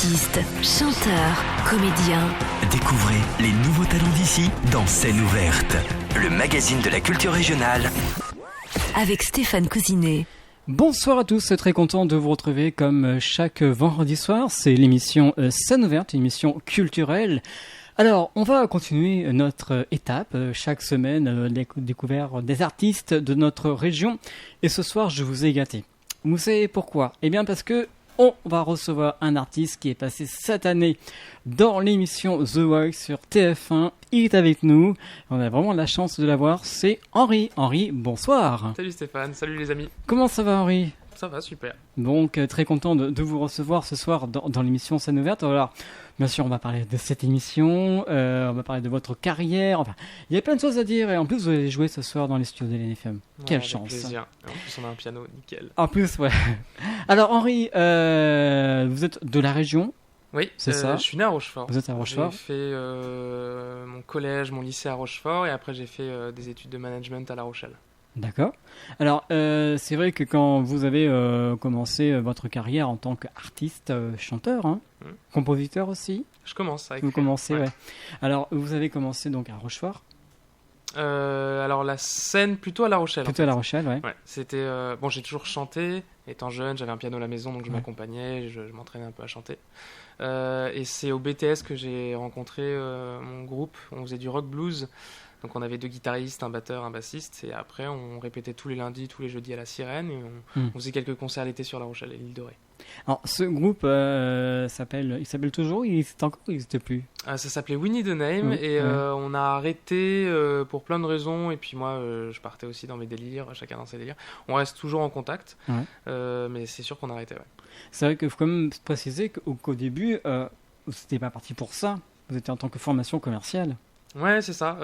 Artistes, chanteurs, comédiens. Découvrez les nouveaux talents d'ici dans Scène ouverte, le magazine de la culture régionale. Avec Stéphane Cousinet. Bonsoir à tous, très content de vous retrouver comme chaque vendredi soir. C'est l'émission Scène ouverte, une émission culturelle. Alors, on va continuer notre étape. Chaque semaine, découvert des artistes de notre région. Et ce soir, je vous ai gâté. Vous savez pourquoi ? Eh bien parce que on va recevoir un artiste qui est passé cette année dans l'émission The Voice sur TF1. Il est avec nous. On a vraiment la chance de l'avoir. C'est Henri. Henri, bonsoir. Salut Stéphane, salut les amis. Comment ça va, Henri ? Ça va, super. Donc, très content de vous recevoir ce soir dans l'émission Scène ouverte. Alors, bien sûr, on va parler de cette émission, on va parler de votre carrière. Enfin, il y a plein de choses à dire. Et en plus, vous allez jouer ce soir dans les studios de l'NFM. Quelle Avec chance. Plaisir. Et en plus, on a un piano, nickel. En plus, ouais. Alors, Henri, vous êtes de la région ? Oui, c'est ça. Je suis né à Rochefort. Vous êtes à Rochefort ? J'ai fait mon collège, mon lycée à Rochefort. Et après, j'ai fait des études de management à La Rochelle. D'accord. Alors, c'est vrai que quand vous avez commencé votre carrière en tant qu'artiste, chanteur, hein, compositeur aussi. Je commence à écrire. Vous commencez, ouais. Alors, vous avez commencé donc à Rochefort. Alors la scène plutôt à La Rochelle. Plutôt à La Rochelle, ouais. Ouais, c'était bon, j'ai toujours chanté. Étant jeune, j'avais un piano à la maison, donc je m'accompagnais, je m'entraînais un peu à chanter. Et c'est au BTS que j'ai rencontré mon groupe. On faisait du rock blues. Donc on avait 2 guitaristes, un batteur, un bassiste, et après on répétait tous les lundis, tous les jeudis à la Sirène, et on faisait quelques concerts l'été sur La Rochelle et l'île de Ré. Alors ce groupe il s'appelle toujours, il existe encore ou il n'existe plus ? Ça s'appelait We Need a Name, et on a arrêté pour plein de raisons, et puis moi je partais aussi dans mes délires, chacun dans ses délires. On reste toujours en contact, mais c'est sûr qu'on a arrêté. Ouais. C'est vrai qu'il faut quand même préciser qu'au début, vous n'étiez pas parti pour ça, vous étiez en tant que formation commerciale. Ouais, c'est ça.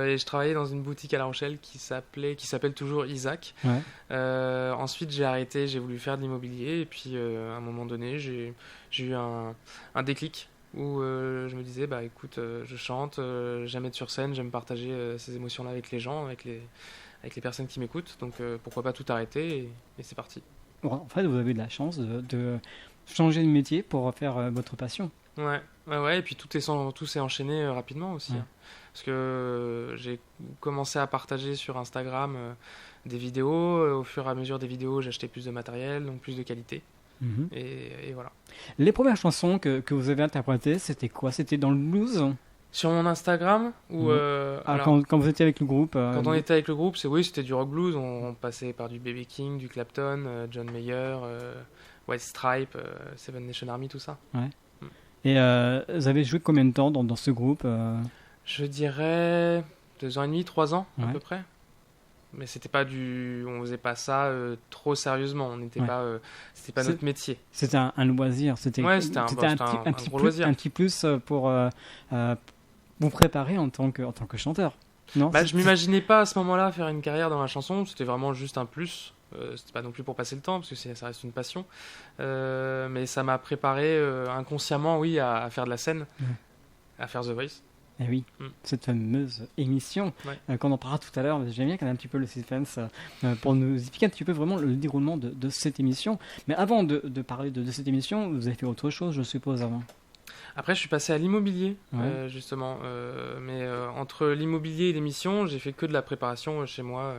Et je travaillais dans une boutique à La Rochelle qui s'appelle toujours Isaac. Ouais. Ensuite, j'ai arrêté, j'ai voulu faire de l'immobilier. Et puis, à un moment donné, j'ai eu un déclic où je me disais, bah écoute, je chante, j'aime être sur scène, j'aime partager ces émotions-là avec les gens, avec les personnes qui m'écoutent. Donc, pourquoi pas tout arrêter et c'est parti. Bon, en fait, vous avez de la chance de changer de métier pour faire votre passion. Ouais, et puis tout s'est enchaîné rapidement aussi. Hein. Parce que j'ai commencé à partager sur Instagram des vidéos. Au fur et à mesure des vidéos, j'achetais plus de matériel, donc plus de qualité. Et voilà. Les premières chansons que vous avez interprétées, c'était quoi ? C'était dans le blues ? Sur mon Instagram ou quand vous étiez avec le groupe Quand on était avec le groupe, c'était du rock blues. On passait par du B.B. King, du Clapton, John Mayer, White Stripe, Seven Nation Army, tout ça. Ouais. Et vous avez joué combien de temps dans ce groupe Je dirais 2 ans et demi, 3 ans à peu près. Mais c'était pas on faisait pas ça trop sérieusement. On n'était pas, c'était pas notre métier. C'était un loisir. C'était un gros loisir. Un petit plus pour vous préparer en tant que chanteur. Non, je m'imaginais pas à ce moment-là faire une carrière dans la chanson. C'était vraiment juste un plus. C'était pas non plus pour passer le temps parce que ça reste une passion. Mais ça m'a préparé inconsciemment, à faire de la scène, à faire The Voice. Eh oui, cette fameuse émission qu'on en parlera tout à l'heure. J'aime bien qu'on ait un petit peu le suspense pour nous expliquer un petit peu vraiment le déroulement de cette émission. Mais avant de parler de cette émission, vous avez fait autre chose, je suppose, avant. Après, je suis passé à l'immobilier, justement. Mais entre l'immobilier et l'émission, j'ai fait que de la préparation chez moi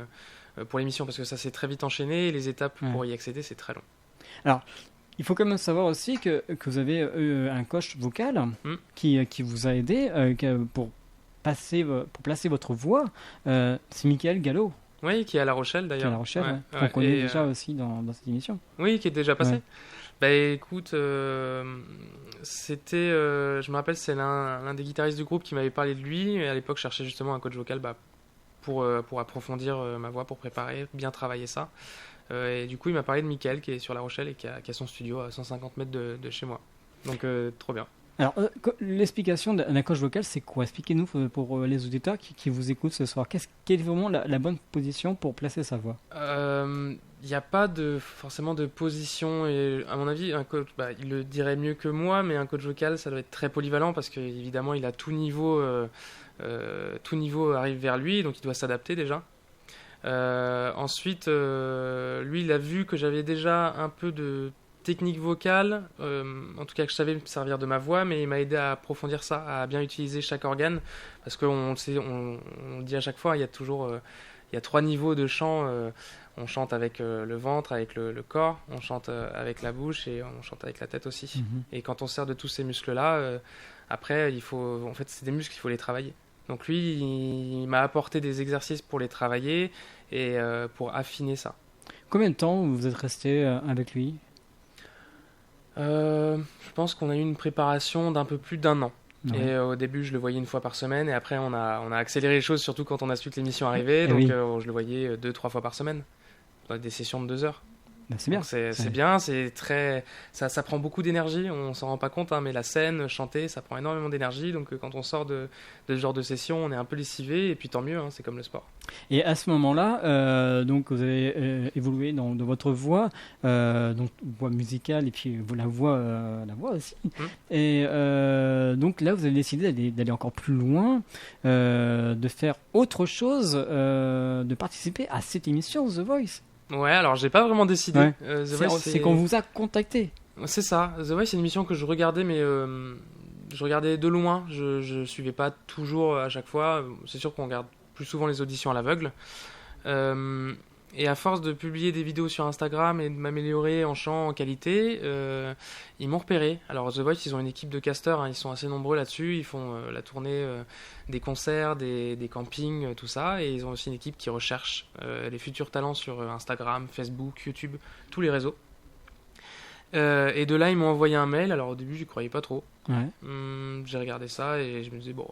pour l'émission, parce que ça s'est très vite enchaîné et les étapes pour y accéder, c'est très long. Alors, il faut quand même savoir aussi que vous avez un coach vocal qui vous a aidé pour placer votre voix. C'est Michael Gallo. Oui, qui est à La Rochelle d'ailleurs. Qui est à La Rochelle, qu'on connaît déjà aussi dans cette émission. Oui, qui est déjà passé. Bah écoute, c'était, je me rappelle, c'est l'un des guitaristes du groupe qui m'avait parlé de lui. Et à l'époque, je cherchais justement un coach vocal pour approfondir ma voix, pour préparer, bien travailler ça. Et du coup, il m'a parlé de Michael qui est sur La Rochelle et qui a son studio à 150 mètres de chez moi. Donc, trop bien. Alors, l'explication d'un coach vocal, c'est quoi ? Expliquez-nous pour les auditeurs qui vous écoutent ce soir. Quelle est vraiment la bonne position pour placer sa voix ? Il n'y a pas forcément de position. Et à mon avis, un coach, il le dirait mieux que moi, mais un coach vocal, ça doit être très polyvalent parce qu'évidemment, il a tout niveau arrive vers lui, donc il doit s'adapter déjà. Ensuite, lui, il a vu que j'avais déjà un peu technique vocale, en tout cas que je savais me servir de ma voix, mais il m'a aidé à approfondir ça, à bien utiliser chaque organe, parce qu'on le sait, on le dit à chaque fois, il y a 3 niveaux de chant. On chante avec le ventre, avec le corps, on chante avec la bouche et on chante avec la tête aussi. Et quand on sert de tous ces muscles-là, après, en fait, c'est des muscles, il faut les travailler. Donc lui, il m'a apporté des exercices pour les travailler et pour affiner ça. Combien de temps vous êtes resté avec lui? Je pense qu'on a eu une préparation d'un peu plus d'1 an. Ouais. Et au début, je le voyais 1 fois par semaine, et après, on a accéléré les choses, surtout quand on a su que l'émission arrivait. Donc, oui. Je le voyais 2-3 fois par semaine, dans des sessions de 2 heures. Ben, c'est bien. Donc, c'est bien, c'est très, ça prend beaucoup d'énergie. On s'en rend pas compte, hein, mais la scène, chanter, ça prend énormément d'énergie. Donc, quand on sort de ce genre de session, on est un peu lessivé, et puis tant mieux, hein, c'est comme le sport. Et à ce moment-là, donc vous avez évolué dans votre voix, donc voix musicale et puis la voix aussi. Et donc là, vous avez décidé d'aller encore plus loin, de faire autre chose, de participer à cette émission The Voice. Ouais, alors j'ai pas vraiment décidé. Ouais. The Voice, C'est qu'on vous a contacté. C'est ça. The Voice, c'est une émission que je regardais, mais je regardais de loin. Je suivais pas toujours à chaque fois. C'est sûr qu'on regarde plus souvent les auditions à l'aveugle. Et à force de publier des vidéos sur Instagram et de m'améliorer en chant, en qualité, ils m'ont repéré. Alors The Voice, ils ont une équipe de casteurs, hein, ils sont assez nombreux là-dessus. Ils font la tournée des concerts, des campings, tout ça. Et ils ont aussi une équipe qui recherche les futurs talents sur Instagram, Facebook, YouTube, tous les réseaux. Et de là, ils m'ont envoyé un mail. Alors au début, j'y croyais pas trop. Ouais. J'ai regardé ça et je me disais, bon,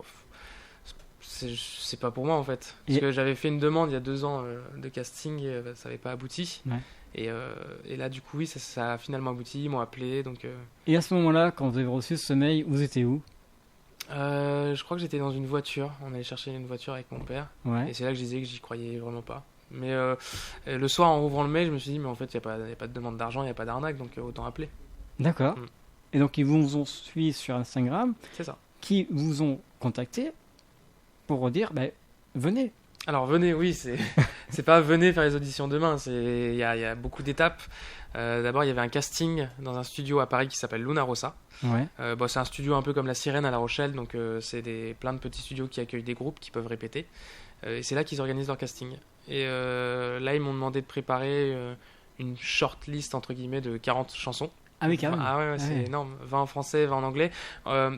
c'est pas pour moi en fait. Parce Et... que j'avais fait une demande il y a 2 ans de casting et ça n'avait pas abouti. Ouais. Et là, du coup, oui, ça a finalement abouti. Ils m'ont appelé. Donc, Et à ce moment-là, quand vous avez reçu ce mail, vous étiez où? je crois que j'étais dans une voiture. On allait chercher une voiture avec mon père. Ouais. Et c'est là que je disais que j'y croyais vraiment pas. Mais le soir, en ouvrant le mail, je me suis dit, mais en fait, il n'y a pas de demande d'argent, il n'y a pas d'arnaque, donc autant appeler. D'accord. Et donc, ils vous ont suivi sur Instagram, C'est ça. qui vous ont contacté pour dire, venez. Alors venez, oui, c'est pas venez faire les auditions demain, il y a beaucoup d'étapes. D'abord, il y avait un casting dans un studio à Paris qui s'appelle Luna Rossa. Ouais. C'est un studio un peu comme la Sirène à La Rochelle, donc c'est plein de petits studios qui accueillent des groupes qui peuvent répéter. Et c'est là qu'ils organisent leur casting. Et là, ils m'ont demandé de préparer une short list entre guillemets de 40 chansons. Ah oui, carrément. Ah ouais, c'est énorme. 20 en français, 20 en anglais.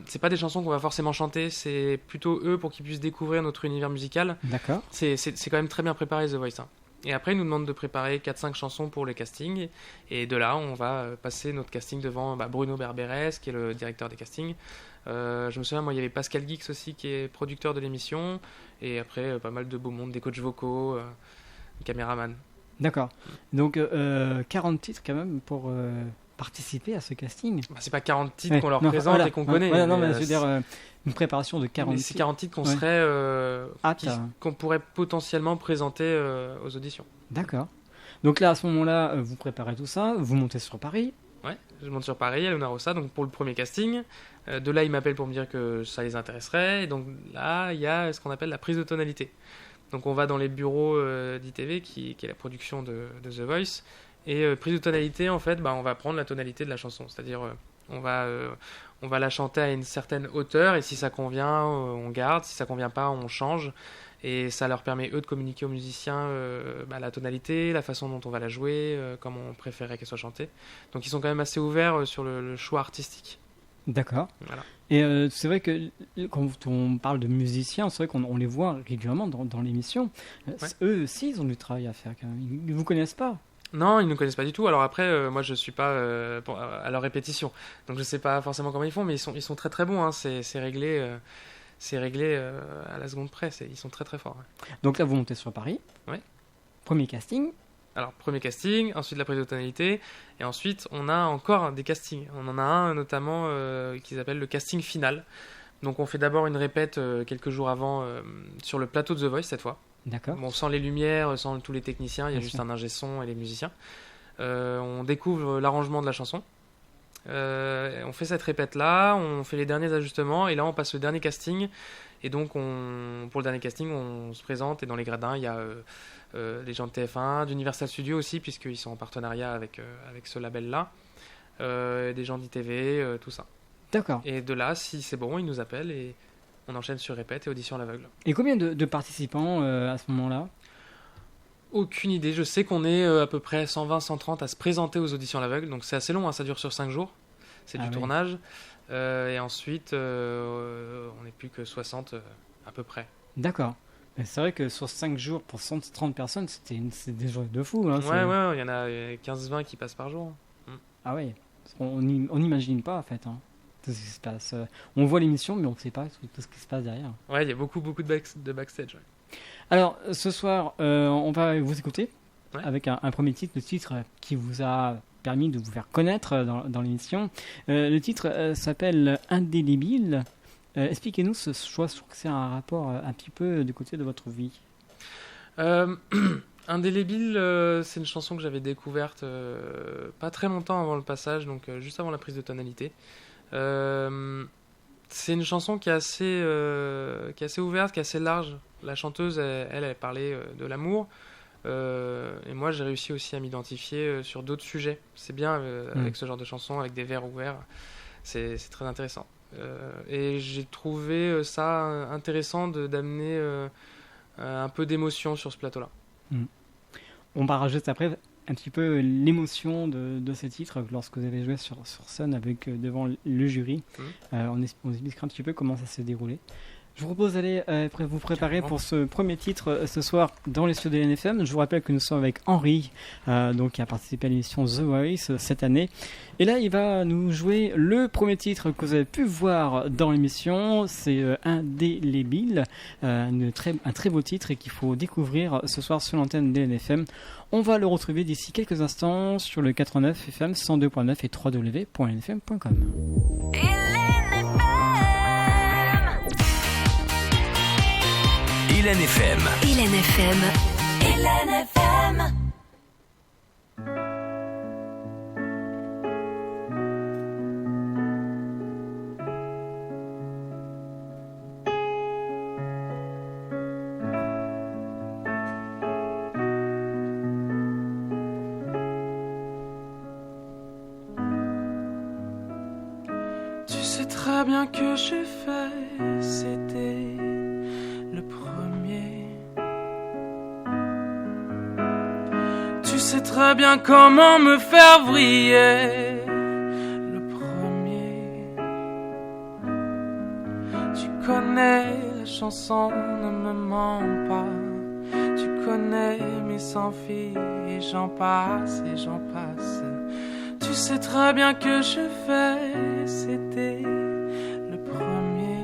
C'est pas des chansons qu'on va forcément chanter, c'est plutôt eux pour qu'ils puissent découvrir notre univers musical. D'accord. C'est quand même très bien préparé The Voice. Hein. Et après, ils nous demandent de préparer 4-5 chansons pour les castings. Et de là, on va passer notre casting devant Bruno Berberes, qui est le directeur des castings. Je me souviens, moi, il y avait Pascal Guix aussi, qui est producteur de l'émission. Et après, pas mal de beau monde, des coachs vocaux, des caméramans. D'accord. Donc, 40 titres quand même pour participer à ce casting. C'est pas 40 titres qu'on leur présente et qu'on connaît. Ouais, non, mais je veux dire, une préparation de 40 titres. C'est 40 titres qu'on serait, qu'on pourrait potentiellement présenter aux auditions. D'accord. Donc là, à ce moment-là, vous préparez tout ça, vous montez sur Paris. Ouais, je monte sur Paris, à Luna Rossa, donc pour le premier casting. De là, ils m'appellent pour me dire que ça les intéresserait. Et donc là, il y a ce qu'on appelle la prise de tonalité. Donc on va dans les bureaux d'ITV, qui est la production de The Voice. Et prise de tonalité, en fait, on va prendre la tonalité de la chanson. C'est-à-dire, on va la chanter à une certaine hauteur. Et si ça convient, on garde. Si ça convient pas, on change. Et ça leur permet, eux, de communiquer aux musiciens la tonalité, la façon dont on va la jouer, comment on préférait qu'elle soit chantée. Donc ils sont quand même assez ouverts sur le choix artistique. D'accord. Voilà. Et c'est vrai que quand on parle de musiciens, c'est vrai qu'on les voit régulièrement dans l'émission. Ouais. Eux aussi, ils ont du travail à faire quand même. Ils ne vous connaissent pas. Non, ils ne nous connaissent pas du tout. Alors après, moi, je ne suis pas à leur répétition. Donc je ne sais pas forcément comment ils font, mais ils sont très très bons. Hein. C'est réglé... C'est réglé à la seconde près, ils sont très très forts. Ouais. Donc là, vous montez sur Paris. Ouais. Premier casting. Alors, premier casting, ensuite la prise de tonalité, et ensuite on a encore des castings. On en a un notamment qui s'appelle le casting final. Donc on fait d'abord une répète quelques jours avant sur le plateau de The Voice cette fois. D'accord. Bon, sans les lumières, sans tous les techniciens, il y a juste un ingé son et les musiciens. On découvre l'arrangement de la chanson. On fait cette répète là, on fait les derniers ajustements et là on passe le dernier casting et donc pour le dernier casting on se présente et dans les gradins il y a les gens de TF1, d'Universal Studios aussi puisqu'ils sont en partenariat avec ce label là. des gens d'ITV, tout ça. D'accord. Et de là, si c'est bon, ils nous appellent et on enchaîne sur répète et audition à l'aveugle. Et combien de participants à ce moment-là? Aucune idée. Je sais qu'on est à peu près 120, 130 à se présenter aux auditions à l'aveugle. Donc c'est assez long, hein, ça dure sur 5 jours. C'est du tournage. Et ensuite, on n'est plus que 60 à peu près. D'accord. Mais c'est vrai que sur 5 jours pour 130 personnes, c'est des journées de fou. Hein, ouais, il y en a 15-20 qui passent par jour. Ah ouais, on n'imagine pas en fait. Hein, tout ce qui se passe. On voit l'émission, mais on ne sait pas tout ce qui se passe derrière. Ouais, il y a beaucoup de backstage. Ouais. Alors, ce soir, on va vous écouter avec un premier titre, le titre qui vous a permis de vous faire connaître dans l'émission. Le titre s'appelle Indélébile. Expliquez-nous ce choix, je trouve que c'est un rapport un petit peu du côté de votre vie. Indélébile, c'est une chanson que j'avais découverte pas très longtemps avant le passage, donc juste avant la prise de tonalité. C'est une chanson qui est assez ouverte, qui est assez large. La chanteuse, elle parlait de l'amour. Et moi, j'ai réussi aussi à m'identifier sur d'autres sujets. C'est bien avec ce genre de chanson, avec des vers ouverts. C'est très intéressant. Et j'ai trouvé ça intéressant d'amener un peu d'émotion sur ce plateau-là. On va rajouter après un petit peu l'émotion de ces titres lorsque vous avez joué sur scène avec devant le jury. On expliquera un petit peu comment ça s'est déroulé. Je vous propose d'aller vous préparer pour ce premier titre ce soir dans les studios de LNFM. Je vous rappelle que nous sommes avec Henri, donc, qui a participé à l'émission The Voice cette année. Et là, il va nous jouer le premier titre que vous avez pu voir dans l'émission. C'est Indélébile, un très beau titre et qu'il faut découvrir ce soir sur l'antenne de LNFM. On va le retrouver d'ici quelques instants sur le 89 FM 102.9 et www.lnfm.com. LNFM. LNFM. LNFM. Tu sais très bien que j'ai fait, c'était le premier. Tu sais très bien comment me faire vriller, le premier. Tu connais la chanson, ne me mens pas. Tu connais mes 100 filles et j'en passe et j'en passe. Tu sais très bien que je fais, c'était le premier.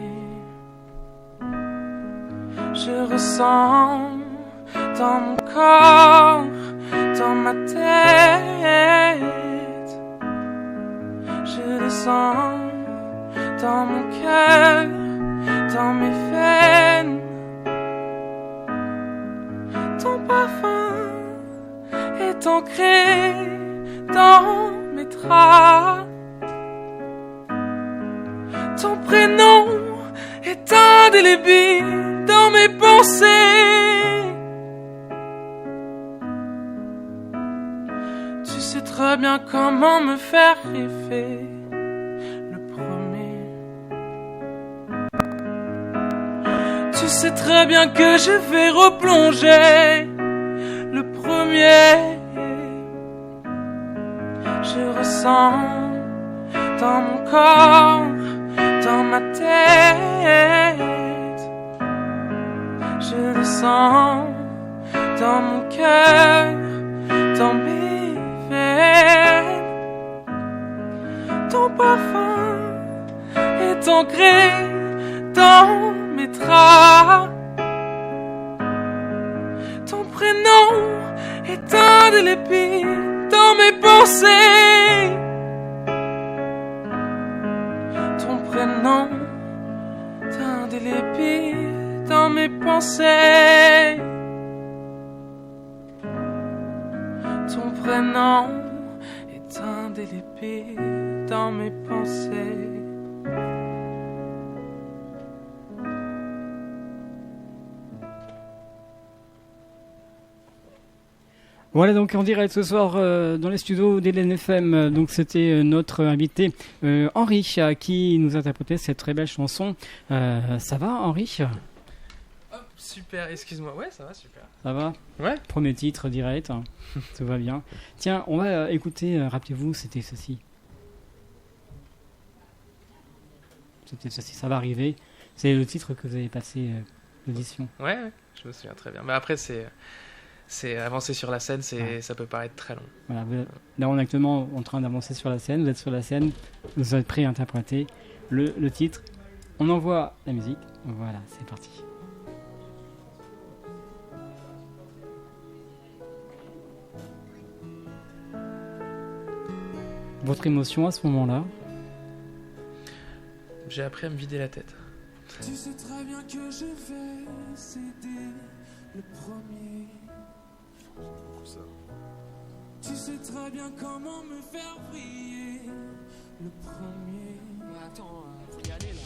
Je ressens dans mon corps, dans ma tête. Je le sens dans mon cœur, dans mes veines. Ton parfum est ancré dans mes draps. Ton prénom est indélébile dans mes pensées. Tu sais très bien comment me faire rêver, le premier. Tu sais très bien que je vais replonger, le premier. Je ressens dans mon corps, dans ma tête. Je le sens dans mon cœur, dans mes veines. Ton parfum est ancré dans mes draps. Ton prénom est indélébile dans mes pensées. Ton prénom est indélébile dans mes pensées. Ton prénom est indélébile dans mes pensées. Voilà donc en direct ce soir dans les studios d'LNFM. Donc c'était notre invité Henri qui nous a interprété cette très belle chanson. Ça va Henri ? Hop, super, excuse-moi. Ouais, ça va, super. Ça va ? Ouais. Premier titre direct, hein. Tout va bien. Tiens, on va écouter, rappelez-vous, c'était ceci. C'était ceci, ça va arriver. C'est le titre que vous avez passé l'audition. Ouais, je me souviens très bien. Mais après, c'est avancer sur la scène, ça peut paraître très long. Voilà, là on est actuellement en train d'avancer sur la scène, vous êtes sur la scène, vous êtes prêts à interpréter le titre. On envoie la musique, voilà, c'est parti. Votre émotion à ce moment-là ? J'ai appris à me vider la tête. Tu sais très bien que je vais céder le premier. Tu sais très bien comment me faire briller le premier. Mais attends, faut y aller là.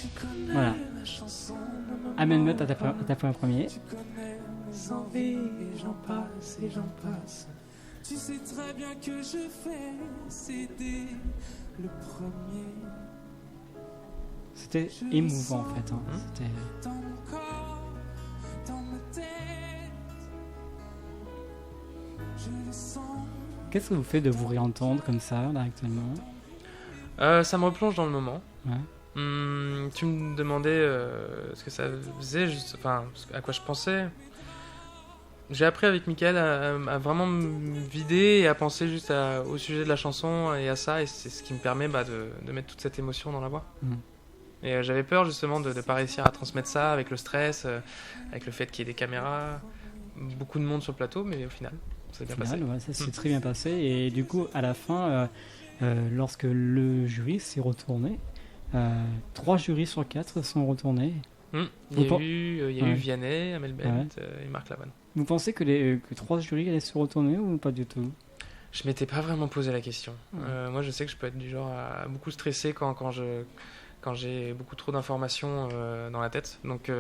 Tu connais Voilà. la chanson. Amène-me ta fin premier. Tu connais mes envies et j'en passe et j'en passe. Tu sais très bien que je fais céder le premier. C'était émouvant en fait. Hein. C'était... Dans mon corps, dans ma tête, je le sens. Qu'est-ce que vous faites de vous réentendre comme ça là actuellement ? Ça me replonge dans le moment. Ouais. Tu me demandais ce que ça faisait, à quoi je pensais. J'ai appris avec Mickaël à vraiment me vider et à penser juste au sujet de la chanson et à ça, et c'est ce qui me permet de mettre toute cette émotion dans la voix. Et j'avais peur justement de ne pas réussir à transmettre ça avec le stress, avec le fait qu'il y ait des caméras, beaucoup de monde sur le plateau, mais au final, ça s'est bien passé. Ouais, ça s'est très bien passé. Et du coup, à la fin, lorsque le jury s'est retourné, 3 jurys sur 4 sont retournés. Il y a eu Vianney, Amel Bent et Marc Lavoine. Vous pensez que 3 jurys allaient se retourner ou pas du tout ? Je m'étais pas vraiment posé la question. Moi, je sais que je peux être du genre à beaucoup stresser quand j'ai beaucoup trop d'informations dans la tête. Donc,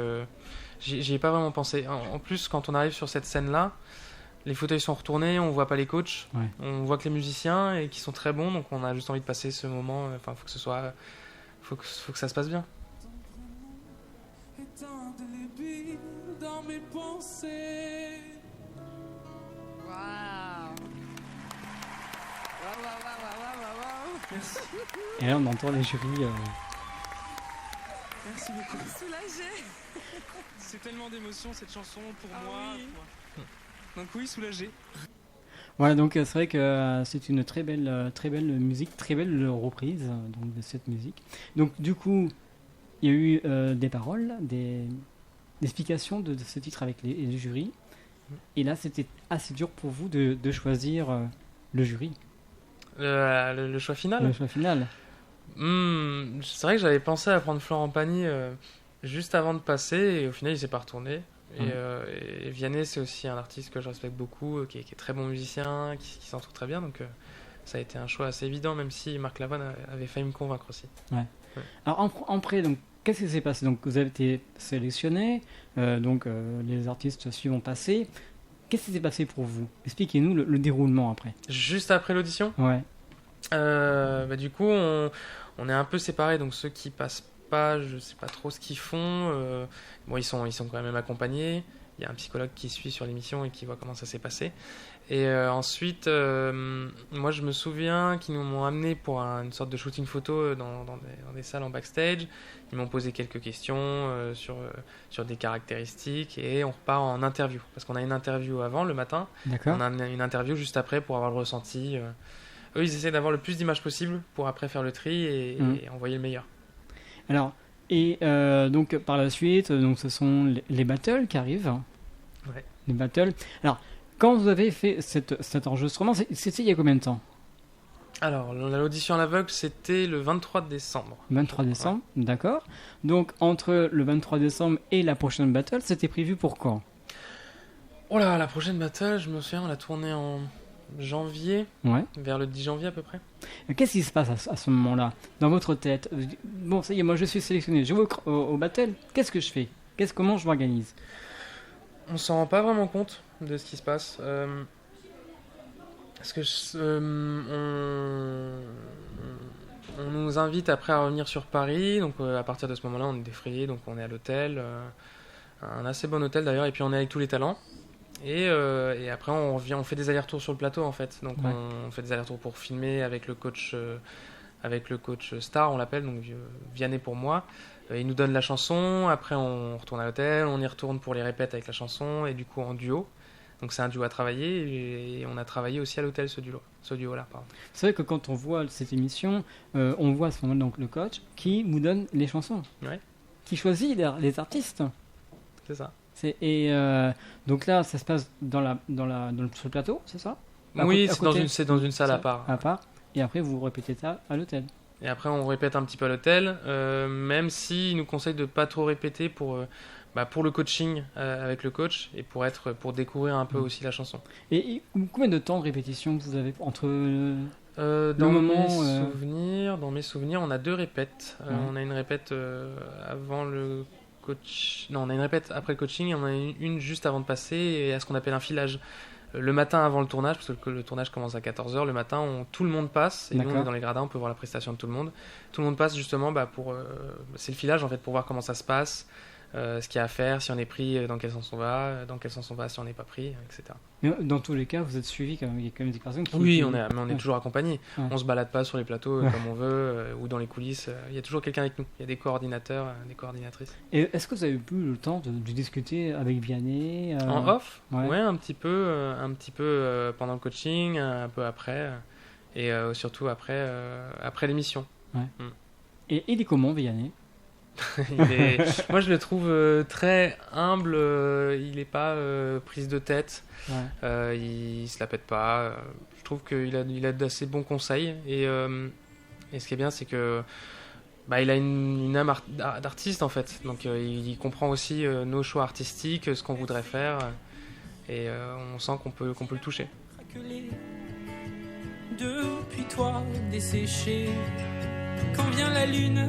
j'y ai pas vraiment pensé. En plus, quand on arrive sur cette scène-là, les fauteuils sont retournés, on voit pas les coachs, on voit que les musiciens et qui sont très bons, donc on a juste envie de passer ce moment. Enfin, faut que ça se passe bien. Indélébile dans mes pensées. Waouh. Merci. Et là, on entend les jurys. Merci beaucoup. Soulagé. C'est tellement d'émotions cette chanson pour moi. Oui. Donc oui, soulagé. Voilà, donc c'est vrai que c'est une très belle musique, très belle reprise donc, de cette musique. Donc du coup, il y a eu des paroles, des explications de ce titre avec les jurys. Et là, c'était assez dur pour vous de choisir le jury. Le choix final. Le choix final. C'est vrai que j'avais pensé à prendre Florent Pagny juste avant de passer, et au final, il s'est pas retourné. Et Vianney, c'est aussi un artiste que je respecte beaucoup, qui est très bon musicien, qui s'entoure très bien, donc ça a été un choix assez évident, même si Marc Lavoine avait failli me convaincre aussi. Ouais. Alors en pré, donc qu'est-ce qui s'est passé ? Donc vous avez été sélectionné, les artistes suivants passés. Qu'est-ce qui s'est passé pour vous ? Expliquez-nous le déroulement après. Juste après l'audition ? Ouais. Du coup, on est un peu séparés, donc ceux qui passent pas, je sais pas trop ce qu'ils font. Ils sont quand même accompagnés. Il y a un psychologue qui suit sur l'émission et qui voit comment ça s'est passé. Et ensuite, moi je me souviens qu'ils nous m'ont amené pour une sorte de shooting photo dans des salles en backstage. Ils m'ont posé quelques questions sur des caractéristiques et on repart en interview. Parce qu'on a une interview avant, le matin. D'accord. On a une interview juste après pour avoir le ressenti. Eux, ils essaient d'avoir le plus d'images possible pour après faire le tri et envoyer le meilleur. Alors, donc par la suite, donc ce sont les battles qui arrivent. Ouais. Les battles. Alors, quand vous avez fait cet enregistrement, c'était il y a combien de temps ? Alors, l'audition à l'aveugle, c'était le 23 décembre. 23 décembre, d'accord. Donc, entre le 23 décembre et la prochaine battle, c'était prévu pour quand ? Oh là, la prochaine battle, je me souviens, on l'a tournée en janvier, vers le 10 janvier à peu près. Qu'est-ce qui se passe à ce moment-là, dans votre tête ? Bon, ça y est, moi je suis sélectionné, je vais au battle, qu'est-ce que je fais ? Comment je m'organise ? On s'en rend pas vraiment compte de ce qui se passe. Parce que on nous invite après à revenir sur Paris, donc à partir de ce moment-là, on est défrayé, donc on est à l'hôtel, un assez bon hôtel d'ailleurs, et puis on est avec tous les talents. Et après, on fait des allers-retours sur le plateau en fait. Donc on fait des allers-retours pour filmer avec le coach star, on l'appelle, donc Vianney pour moi. Il nous donne la chanson, après on retourne à l'hôtel, on y retourne pour les répètes avec la chanson, et du coup en duo. Donc c'est un duo à travailler, et on a travaillé aussi à l'hôtel ce duo-là. Pardon. C'est vrai que quand on voit cette émission, on voit à ce moment-là donc, le coach qui nous donne les chansons, qui choisit les artistes. C'est ça. Donc là, ça se passe sur le plateau, c'est ça ? Oui, c'est dans une salle à part. Et après, vous répétez ça à l'hôtel. Et après, on répète un petit peu à l'hôtel, même s'il nous conseille de pas trop répéter pour le coaching avec le coach et pour découvrir un peu aussi la chanson. Et combien de temps de répétition vous avez entre dans mes souvenirs, on a 2 répètes. On a une répète avant le coach. Non, on a une répète après le coaching et on a une juste avant de passer et à ce qu'on appelle un filage. Le matin avant le tournage, parce que le tournage commence à 14h, le matin, tout le monde passe, et nous on est dans les gradins, on peut voir la prestation de tout le monde. Tout le monde passe justement c'est le filage en fait, pour voir comment ça se passe, ce qu'il y a à faire, si on est pris, dans quel sens on va, si on n'est pas pris, etc. Mais dans tous les cas, vous êtes suivis quand même, il y a quand même des personnes qui... Oui, on est toujours accompagnés. On se balade pas sur les plateaux comme on veut, ou dans les coulisses, il y a toujours quelqu'un avec nous, il y a des coordinateurs, des coordinatrices. Et est-ce que vous avez eu le temps de discuter avec Vianney En off, un petit peu pendant le coaching, un peu après, et surtout après l'émission. Et il est comment, Vianney? Moi je le trouve très humble, il n'est pas prise de tête, il se la pète pas, je trouve qu'il a d'assez bons conseils et ce qui est bien c'est que il a une âme d'artiste en fait, donc il comprend aussi nos choix artistiques, ce qu'on voudrait faire et on sent qu'on peut le toucher. Depuis toi desséché, quand vient la lune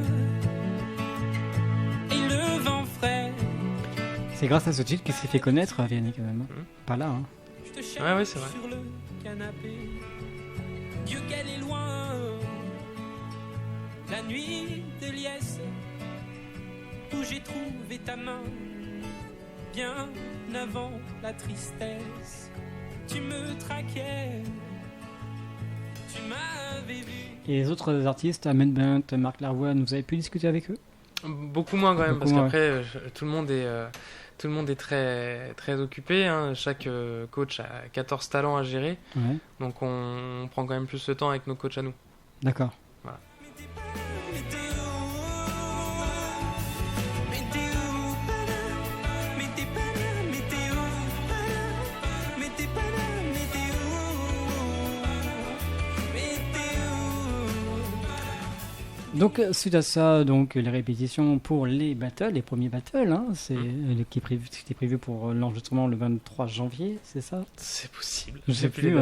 et le vent frais. C'est grâce à ce titre qu'il s'est fait connaître, Vianney, quand même. Pas là, hein. Je te cherche c'est vrai. sur le canapé. Dieu qu'elle est loin. La nuit de liesse où j'ai trouvé ta main. Bien avant la tristesse, tu me traquais. Tu m'avais vu. Et les autres artistes, Ahmed Bent, Marc Lavoine, vous avez pu discuter avec eux? Beaucoup moins quand même, parce qu'après tout le monde est très, très occupé, hein. Chaque coach a 14 talents à gérer, donc on prend quand même plus de temps avec nos coachs à nous. D'accord. Voilà. Donc suite à ça, donc les répétitions pour les premiers battles, hein, c'était prévu pour l'enregistrement le 23 janvier, c'est ça? C'est possible. Je sais plus.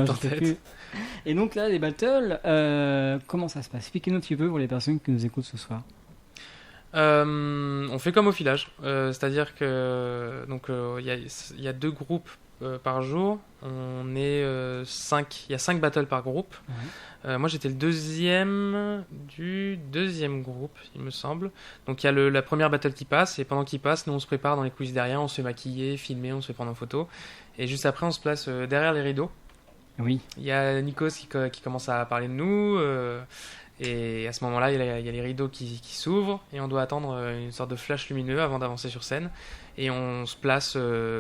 Et donc là, les battles, comment ça se passe? Expliquez-nous un petit peu pour les personnes qui nous écoutent ce soir. On fait comme au filage, c'est-à-dire que il y a 2 groupes par jour. On est 5. Il y a 5 battles par groupe. Moi, j'étais le deuxième du deuxième groupe, il me semble. Donc, il y a la première battle qui passe, et pendant qu'il passe, nous, on se prépare dans les coulisses derrière, on se fait maquiller, filmer, on se fait prendre en photo. Et juste après, on se place derrière les rideaux. Oui. Il y a Nikos qui commence à parler de nous, et à ce moment-là, il y a les rideaux qui s'ouvrent, et on doit attendre une sorte de flash lumineux avant d'avancer sur scène. Et on se place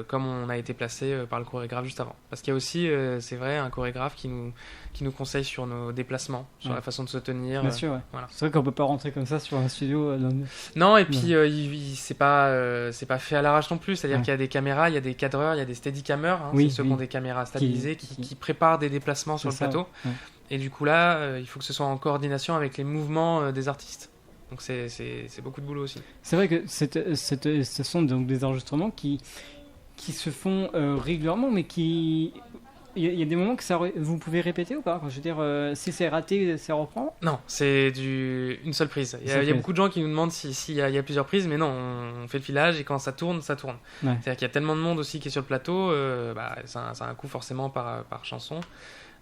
comme on a été placé par le chorégraphe juste avant. Parce qu'il y a aussi, c'est vrai, un chorégraphe qui nous conseille sur nos déplacements, sur la façon de se tenir. Bien sûr, voilà. C'est vrai qu'on peut pas rentrer comme ça sur un studio. Non, et puis c'est pas fait à l'arrache non plus. C'est-à-dire qu'il y a des caméras, il y a des cadreurs, il y a des steadicamers, c'est ceux qui ont des caméras stabilisées, qui préparent des déplacements sur le plateau. Et du coup là, il faut que ce soit en coordination avec les mouvements des artistes. Donc c'est beaucoup de boulot aussi. C'est vrai que ce sont donc des enregistrements qui se font régulièrement, mais qui... Il y a des moments que vous pouvez répéter ou pas? Je veux dire, si c'est raté, ça reprend? Non, c'est une seule prise. Il y a beaucoup de gens qui nous demandent s'il y a plusieurs prises, mais non, on fait le filage et quand ça tourne, ça tourne. Ouais. C'est-à-dire qu'il y a tellement de monde aussi qui est sur le plateau, ça a un coût forcément par chanson.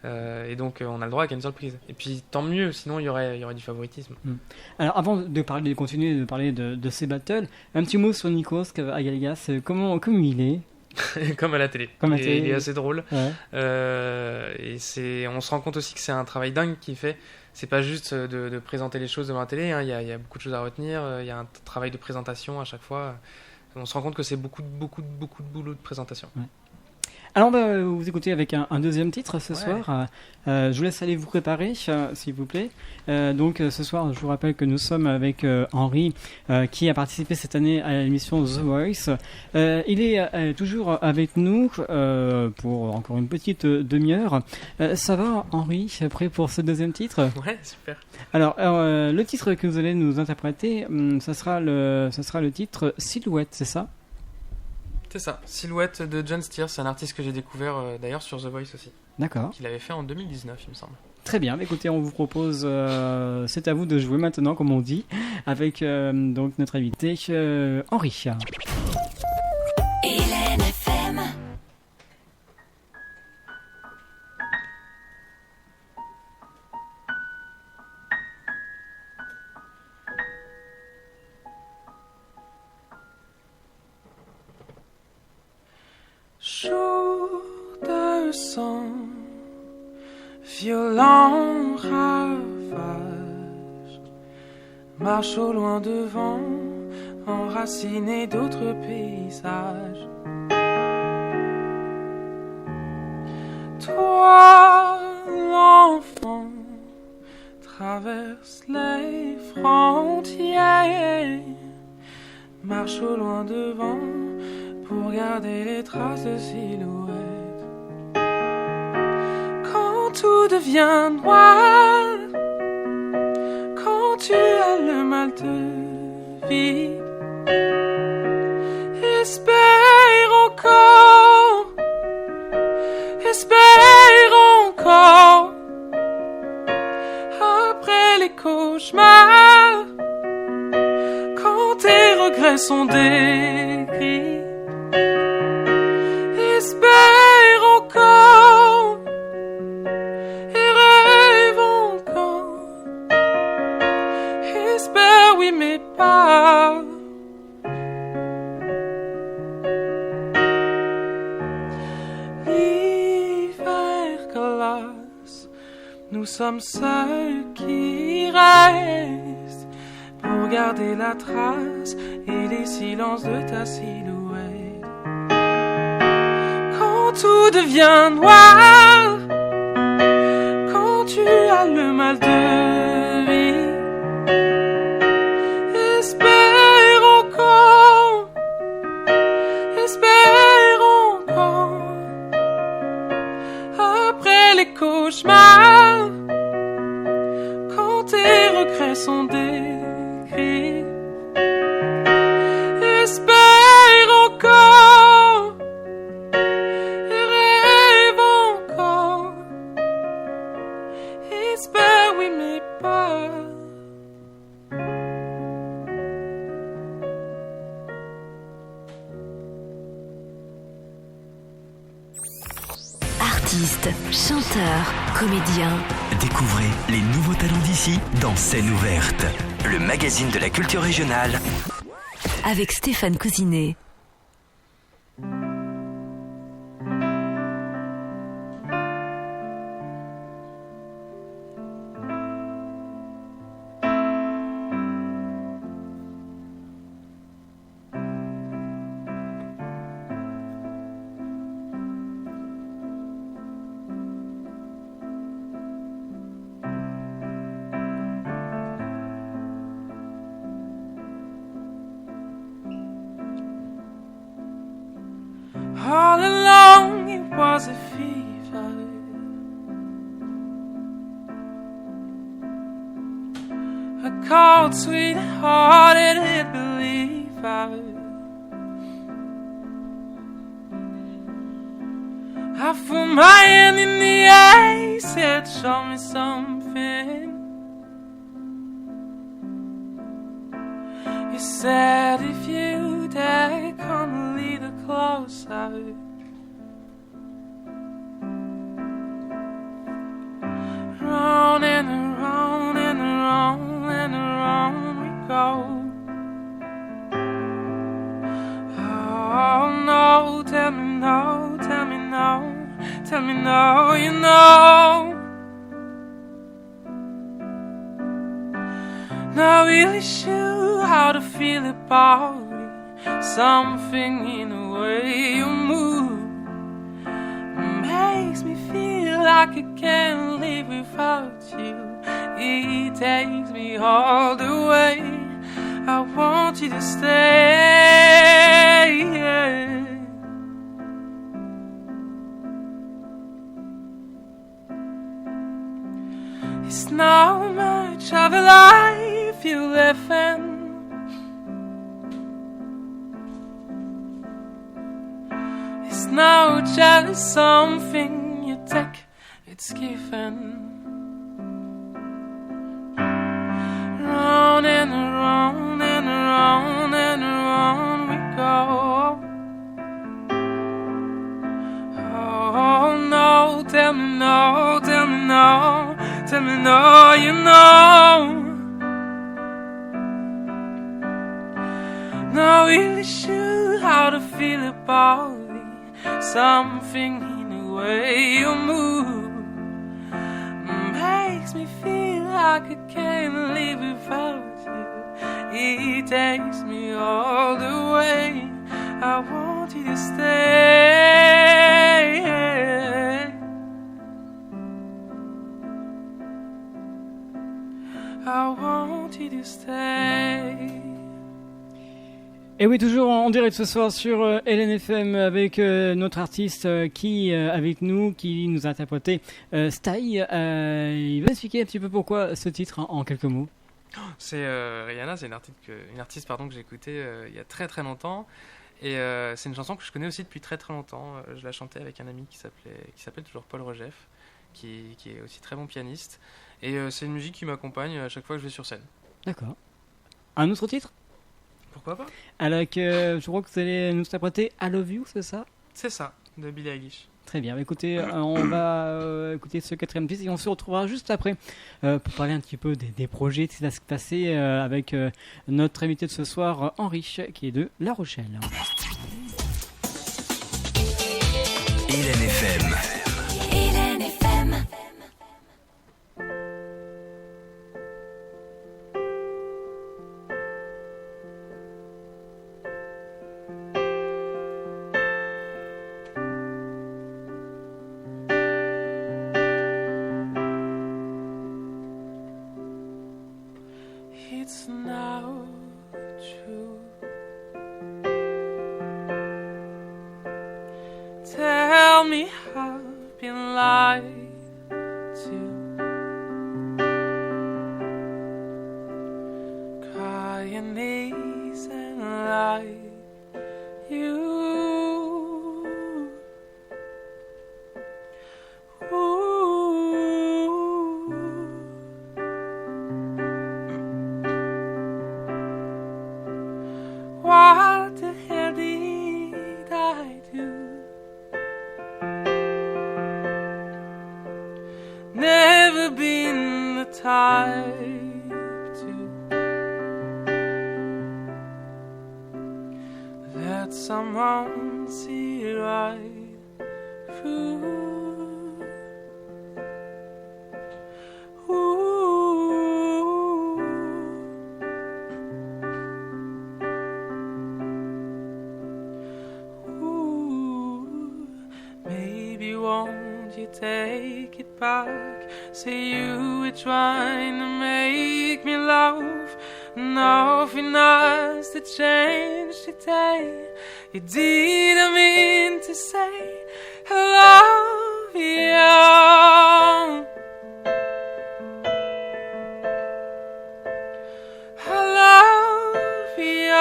Et donc on a le droit à une surprise. Et puis tant mieux, sinon il y aurait du favoritisme. Alors avant de continuer de parler de ces battles, un petit mot sur Nikos Agaligas. Comment il est? Comme à la télé. Il est assez drôle. Ouais. Et on se rend compte aussi que c'est un travail dingue qu'il fait. C'est pas juste de présenter les choses devant la télé, hein. Il y a beaucoup de choses à retenir. Il y a un travail de présentation à chaque fois. On se rend compte que c'est beaucoup de boulot de présentation. Ouais. Alors, vous écoutez avec un deuxième titre ce soir. Je vous laisse aller vous préparer, s'il vous plaît. Donc, ce soir, je vous rappelle que nous sommes avec Henri, qui a participé cette année à l'émission The Voice. Il est toujours avec nous pour encore une petite demi-heure. Ça va, Henri, prêt pour ce deuxième titre? Ouais, super. Alors, le titre que vous allez nous interpréter, ça sera le titre Silhouette, c'est ça? C'est ça, Silhouette de John Steers, c'est un artiste que j'ai découvert d'ailleurs sur The Voice aussi. D'accord. Qu'il avait fait en 2019, il me semble. Très bien, écoutez, on vous propose, c'est à vous de jouer maintenant, comme on dit, avec donc notre invité Henri. Hélène FM. Jour de sang, violent ravage, marche au loin devant, enraciné d'autres paysages. Toi, l'enfant, traverse les frontières, marche au loin devant, pour garder les traces de silhouette. Quand tout devient noir, quand tu as le mal de vivre, espère encore, espère encore. Après les cauchemars, quand tes regrets sont décrits, espère encore et rêve encore. Espère, oui, mais pas. L'hiver glace, nous sommes ceux qui restent pour garder la trace et les silences de ta silhouette. Quand tout devient noir, quand tu as le mal de vivre, espère encore, espère encore. Après les cauchemars, quand tes regrets sont décrits, espère encore. Espère, oui, mais pas. Artistes, chanteurs, comédiens. Découvrez les nouveaux talents d'ici dans Scène ouverte, le magazine de la culture régionale. Avec Stéphane Cousinet. All along it was a fever, a cold, sweet-hearted believer. I put my hand in the air, said, show me something. You said, if you dare, come a little closer. know, you know. Not really sure how to feel about me. Something in the way you move makes me feel like I can't live without you. It takes me all the way. I want you to stay. It's not much of a life you live in. It's now just something you take, it's given. Round and around and around and around we go. Oh no, tell me no, tell me no, tell me no, you know. Not really sure how to feel about me. Something in the way you move makes me feel like I can't live without you. It takes me all the way. I want you to stay. I want you to stay. Et oui, toujours en direct ce soir sur LNFM avec notre artiste qui avec nous, qui nous a interprété Style. Il va expliquer un petit peu pourquoi ce titre en quelques mots. C'est Rihanna, c'est une artiste que j'ai écoutée il y a très très longtemps. Et c'est une chanson que je connais aussi depuis très très longtemps. Je la chantais avec un ami qui s'appelle toujours Paul Regeff, qui est aussi très bon pianiste. Et c'est une musique qui m'accompagne à chaque fois que je vais sur scène. D'accord. Un autre titre ? Pourquoi pas ? Alors que je crois que vous allez nous interpréter I Love You, c'est ça ? C'est ça, de Billie Eilish. Très bien, écoutez, on va écouter ce quatrième titre et on se retrouvera juste après pour parler un petit peu des projets, de ce qui va se passer avec notre invité de ce soir, Henri, qui est de La Rochelle. LNFM. It's now true. Tell me how I've been lied to. Crying knees and lie you. What the hell did I do? Never been the type to let someone see right through. Take it back. Say you were trying to make me love. Nothing has to change today. You didn't mean to say I love you. I love you.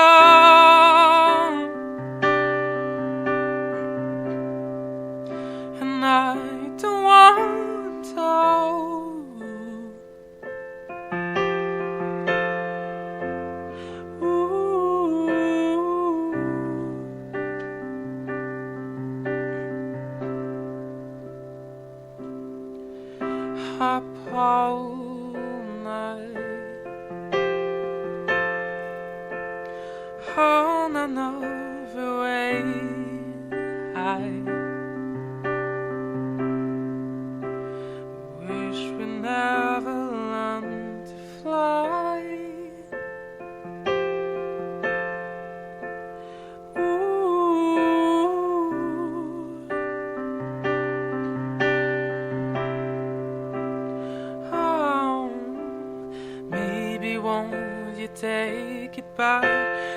And I don't want to. Up all night on another way. take it back.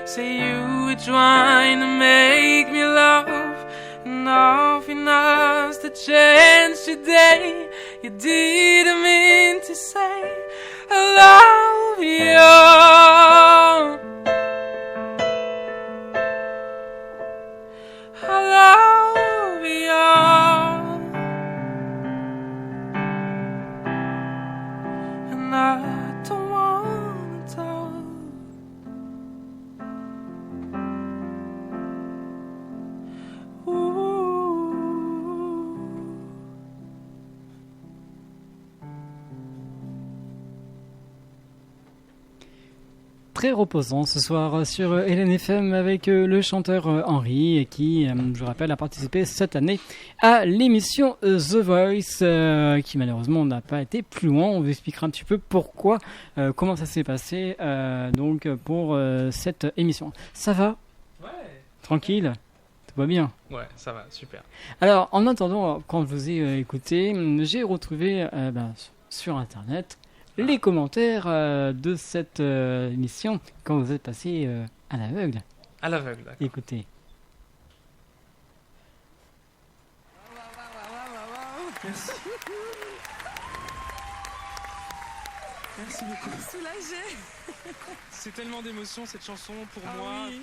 Say you were trying to make me love, and nothing has to change today. You didn't mean to say I love you. I love you. And I don't wanna talk. Ooh. Très reposant ce soir sur Hélène FM avec le chanteur Henry qui, je rappelle, a participé cette année à l'émission The Voice qui malheureusement n'a pas été plus loin. On vous expliquera un petit peu pourquoi, comment ça s'est passé donc pour cette émission. Ça va ? Ouais. Tranquille ? Tout va bien ? Ouais, ça va, super. Alors, en attendant, quand je vous ai écouté, j'ai retrouvé sur Internet les commentaires de cette émission quand vous êtes passé à l'aveugle. À l'aveugle, d'accord. Écoutez. Merci. Merci beaucoup. Soulagé. C'est tellement d'émotions cette chanson pour Ah moi. oui.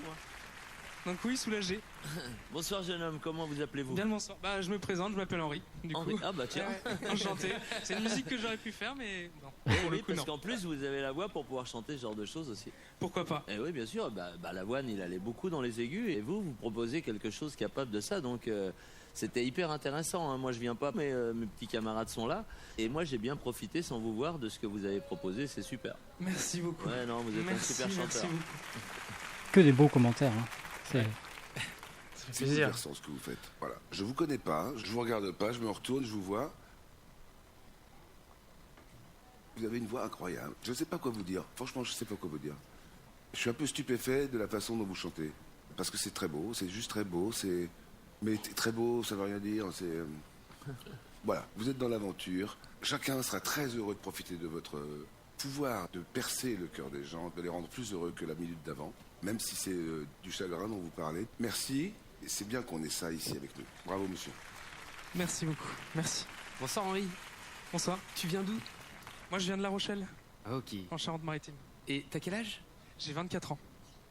Donc oui, soulagé. Bonsoir jeune homme, comment vous appelez-vous? Bien le bonsoir. Bah, je me présente, je m'appelle Henri. Du Henri. coup. Ah bah tiens. Ouais, enchanté. C'est une musique que j'aurais pu faire, mais non. Pour le Oui, coup, parce non. qu'en plus vous avez la voix pour pouvoir chanter ce genre de choses aussi. Pourquoi pas? Et oui, bien sûr, Lavoine il allait beaucoup dans les aigus et vous proposez quelque chose capable de ça, donc c'était hyper intéressant. Hein. Moi je viens pas, mais mes petits camarades sont là et moi j'ai bien profité sans vous voir de ce que vous avez proposé, c'est super. Merci beaucoup. Ouais, non, vous êtes un super Merci chanteur. beaucoup. Que des beaux commentaires. Hein. C'est... Ça fait C'est plaisir. bouleversant ce que vous faites. Voilà. Je vous connais pas, je vous regarde pas, je me retourne, je vous vois. Vous avez une voix incroyable. Je ne sais pas quoi vous dire. Franchement, je ne sais pas quoi vous dire. Je suis un peu stupéfait de la façon dont vous chantez. Parce que c'est très beau, c'est juste très beau. Mais très beau, ça ne veut rien dire. Voilà, vous êtes dans l'aventure. Chacun sera très heureux de profiter de votre pouvoir de percer le cœur des gens, de les rendre plus heureux que la minute d'avant, même si c'est du chagrin dont vous parlez. Merci, et c'est bien qu'on ait ça ici avec nous. Bravo, monsieur. Merci beaucoup. Merci. Bonsoir Henri, Bonsoir. tu viens d'où? Moi, je viens de La Rochelle, Ah ok. en Charente-Maritime. Et t'as quel âge? J'ai 24 ans.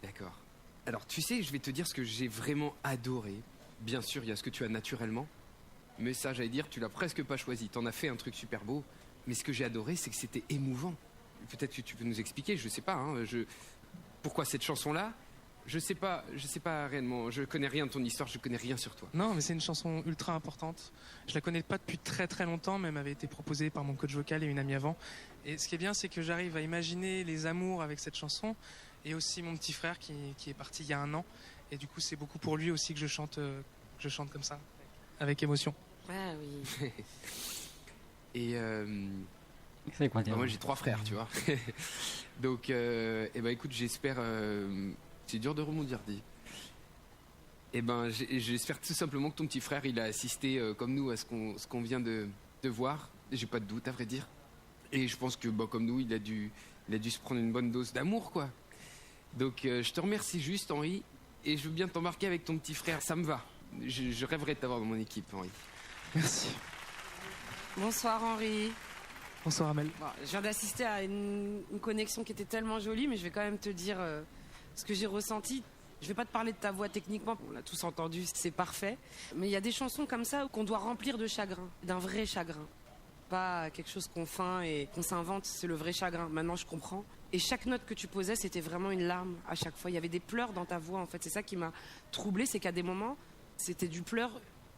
D'accord. Alors tu sais, je vais te dire ce que j'ai vraiment adoré. Bien sûr, il y a ce que tu as naturellement. Mais ça, j'allais dire, tu l'as presque pas choisi. T'en as fait un truc super beau. Mais ce que j'ai adoré, c'est que c'était émouvant. Peut-être que tu peux nous expliquer, je sais pas. Hein, pourquoi cette chanson-là? Je sais pas réellement. Je connais rien de ton histoire, je connais rien sur toi. Non, mais c'est une chanson ultra importante. Je la connais pas depuis très très longtemps, mais elle m'avait été proposée par mon coach vocal et une amie avant. Et ce qui est bien, c'est que j'arrive à imaginer les amours avec cette chanson, et aussi mon petit frère qui est parti il y a 1 an. Et du coup, c'est beaucoup pour lui aussi que je chante comme ça, avec émotion. Ah oui. Et C'est quoi dire moi j'ai 3 frères, tu vois. Donc, écoute, j'espère. C'est dur de rebondir, dit. J'espère tout simplement que ton petit frère, il a assisté comme nous à ce qu'on vient de voir. J'ai pas de doute, à vrai dire. Et je pense que, comme nous, il a dû se prendre une bonne dose d'amour, quoi. Donc, je te remercie juste, Henri. Et je veux bien t'embarquer avec ton petit frère. Ça me va. Je rêverais de t'avoir dans mon équipe, Henri. Merci. Bonsoir Henri. Bonsoir Amel. Bon, je viens d'assister à une connexion qui était tellement jolie, mais je vais quand même te dire ce que j'ai ressenti. Je vais pas te parler de ta voix techniquement, on l'a tous entendu, c'est parfait. Mais il y a des chansons comme ça qu'on doit remplir de chagrin, d'un vrai chagrin. Pas quelque chose qu'on feint et qu'on s'invente, c'est le vrai chagrin. Maintenant je comprends. Et chaque note que tu posais, c'était vraiment une larme à chaque fois. Il y avait des pleurs dans ta voix en fait. C'est ça qui m'a troublée, c'est qu'à des moments, c'était du pleur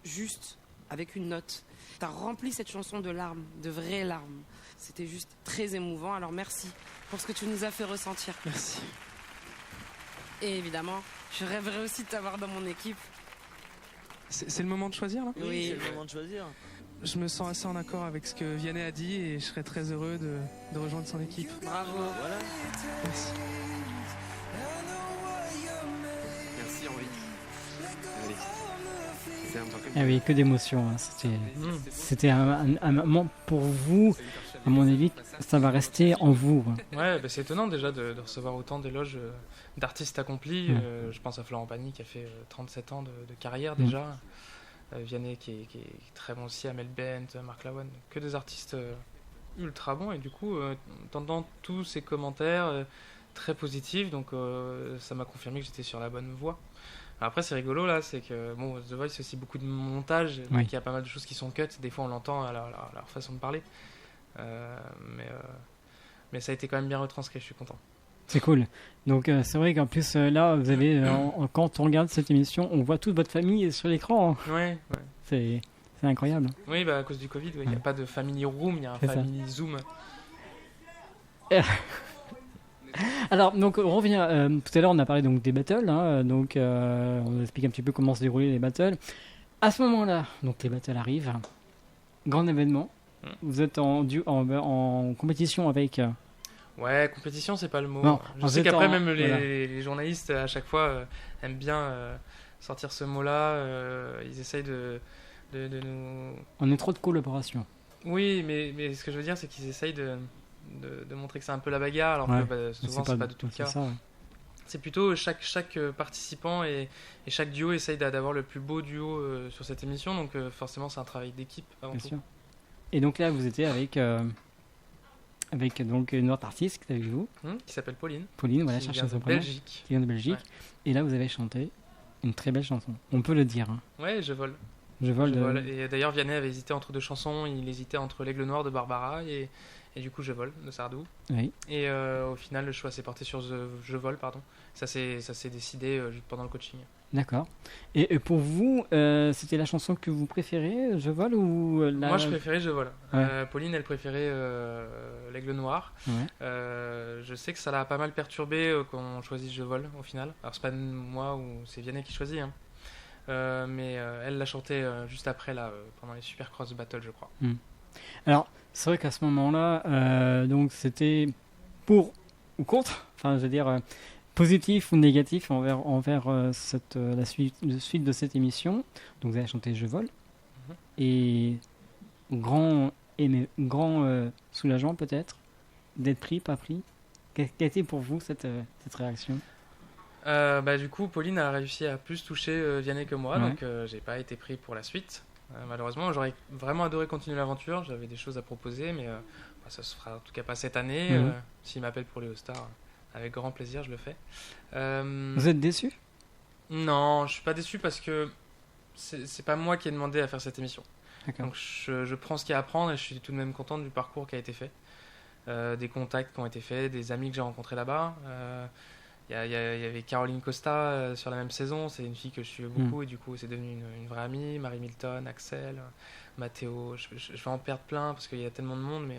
juste avec une note. T'as rempli cette chanson de larmes, de vraies larmes. C'était juste très émouvant. Alors merci pour ce que tu nous as fait ressentir. Merci. Et évidemment, je rêverais aussi de t'avoir dans mon équipe. C'est le moment de choisir là? Oui. C'est le moment de choisir. Je me sens assez en accord avec ce que Vianney a dit et je serais très heureux de rejoindre son équipe. Bravo. Voilà. Merci. Merci, Henri. Allez, c'est un Ah oui, que d'émotions. Hein. C'était un moment pour vous, à mon avis, ça va rester en vous. Hein. Ouais, c'est étonnant déjà de recevoir autant d'éloges d'artistes accomplis. Je pense à Florent Pagny qui a fait 37 ans de carrière déjà. Vianney qui est très bon aussi, Amel Bent, Marc Lavoine, que des artistes ultra bons. Et du coup, entendant tous ces commentaires très positifs, donc ça m'a confirmé que j'étais sur la bonne voie. Après, c'est rigolo là, c'est que The Voice, c'est aussi beaucoup de montage, donc il y a pas mal de choses qui sont cut. Des fois, on l'entend à leur façon de parler, mais ça a été quand même bien retranscrit. Je suis content. C'est cool. Donc c'est vrai qu'en plus là, vous avez quand on regarde cette émission, on voit toute votre famille sur l'écran. Hein. Ouais. C'est incroyable. Oui, à cause du Covid, il n'y a pas de family room, il y a un family zoom. Alors, donc, on revient. Tout à l'heure, on a parlé donc des battles. Hein, donc, on explique un petit peu comment se déroulaient les battles. À ce moment-là, donc les battles arrivent. Grand événement. Vous êtes en compétition avec. Ouais, compétition, c'est pas le mot. Non, je sais qu'après, même les journalistes, à chaque fois, aiment bien sortir ce mot-là. Ils essayent de nous. On est trop de collaboration. Oui, mais ce que je veux dire, c'est qu'ils essayent de montrer que c'est un peu la bagarre, alors que souvent c'est pas du tout le cas. C'est plutôt chaque participant et chaque duo essaye d'avoir le plus beau duo sur cette émission, donc forcément c'est un travail d'équipe avant tout. Sûr. Et donc là vous étiez avec donc une autre artiste qui est avec vous, qui s'appelle Pauline. Pauline, voilà, cherchez son prénom. Qui vient de Belgique. Ouais. Et là vous avez chanté une très belle chanson. On peut le dire. Hein. Ouais, Je vole. Je vole. Et d'ailleurs Vianney avait hésité entre deux chansons. Il hésitait entre l'Aigle Noir de Barbara et du coup Je vole de Sardou. Oui. Et au final le choix s'est porté sur Je vole, pardon. Ça s'est décidé pendant le coaching. D'accord. Et pour vous, c'était la chanson que vous préférez, Je vole ou Moi je préférais Je vole. Ouais. Pauline elle préférait l'Aigle Noir. Ouais. Je sais que ça l'a pas mal perturbé quand on choisit Je vole au final. Alors c'est pas moi ou c'est Vianney qui choisit. Hein. Mais elle l'a chanté juste après là, pendant les Super Cross Battle, je crois. Alors c'est vrai qu'à ce moment-là, donc c'était pour ou contre, enfin je veux dire positif ou négatif envers la suite de cette émission. Donc vous avez chanté Je vole et grand soulagement peut-être d'être pris, pas pris. Quelle a été pour vous cette réaction? Du coup, Pauline a réussi à plus toucher Vianney que moi, donc j'ai pas été pris pour la suite. Malheureusement, j'aurais vraiment adoré continuer l'aventure. J'avais des choses à proposer, mais ça se fera en tout cas pas cette année. S'il m'appelle pour les All-Stars, avec grand plaisir, je le fais. Vous êtes déçu? Non, je suis pas déçu parce que c'est pas moi qui ai demandé à faire cette émission. D'accord. Donc je prends ce qu'il y a à apprendre et je suis tout de même content du parcours qui a été fait, des contacts qui ont été faits, des amis que j'ai rencontrés là-bas. Il y avait Caroline Costa sur la même saison, c'est une fille que je suis beaucoup et du coup c'est devenu une vraie amie. Marie Milton, Axel, Mathéo, je vais en perdre plein parce qu'il y a tellement de monde, mais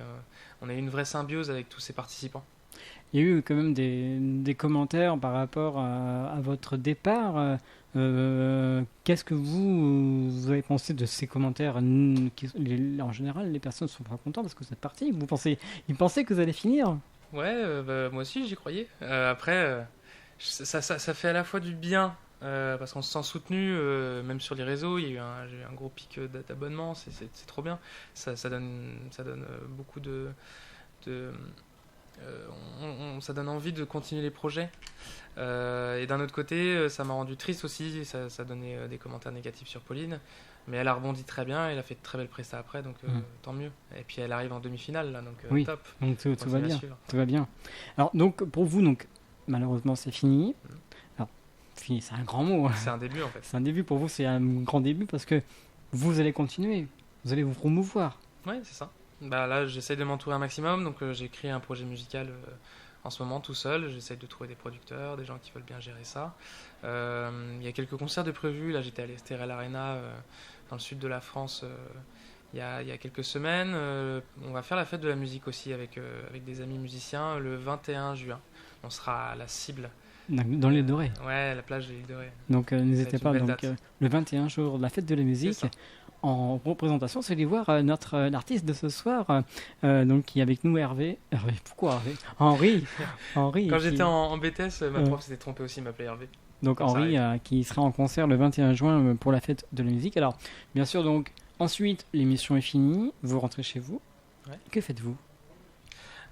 on a eu une vraie symbiose avec tous ces participants. Il y a eu quand même des commentaires par rapport à votre départ. Qu'est-ce que vous avez pensé de ces commentaires? En général, les personnes ne sont pas contentes parce que vous êtes partis. Ils pensaient que vous allez finir. Ouais, moi aussi j'y croyais. Après, ça fait à la fois du bien parce qu'on se sent soutenu, même sur les réseaux. J'ai eu un gros pic d'abonnements, c'est trop bien. Ça donne beaucoup ça donne envie de continuer les projets. Et d'un autre côté, ça m'a rendu triste aussi. Ça donnait des commentaires négatifs sur Pauline. Mais elle a rebondi très bien, elle a fait de très belles prestats après, donc tant mieux. Et puis elle arrive en demi-finale, là, donc oui, top. Donc tout va bien. Tout va bien. Alors donc pour vous, donc malheureusement c'est fini. Alors fini, c'est un grand mot. C'est un début en fait. C'est un début pour vous, c'est un grand début parce que vous allez continuer, vous allez vous promouvoir. Ouais, c'est ça. Là, j'essaye de m'entourer un maximum, donc j'ai créé un projet musical en ce moment tout seul. J'essaye de trouver des producteurs, des gens qui veulent bien gérer ça. Il y a quelques concerts de prévus. Là, j'étais à l'Estérel Arena dans le sud de la France il y a quelques semaines. On va faire la fête de la musique aussi avec des amis musiciens le 21 juin. On sera à la Cible. Dans l'île Dorée. Ouais, la plage de l'île Dorée. Donc n'hésitez pas. Donc, le 21 jour de la fête de la musique. En représentation, c'est aller voir l'artiste de ce soir, donc qui est avec nous, Hervé. Hervé, pourquoi Hervé? Henri. Quand j'étais en BTS, ma prof s'était trompée aussi, il m'appelait Hervé. Donc Ça Henri qui sera en concert le 21 juin pour la fête de la musique. Alors, bien sûr, donc ensuite, l'émission est finie, vous rentrez chez vous. Ouais. Que faites-vous ?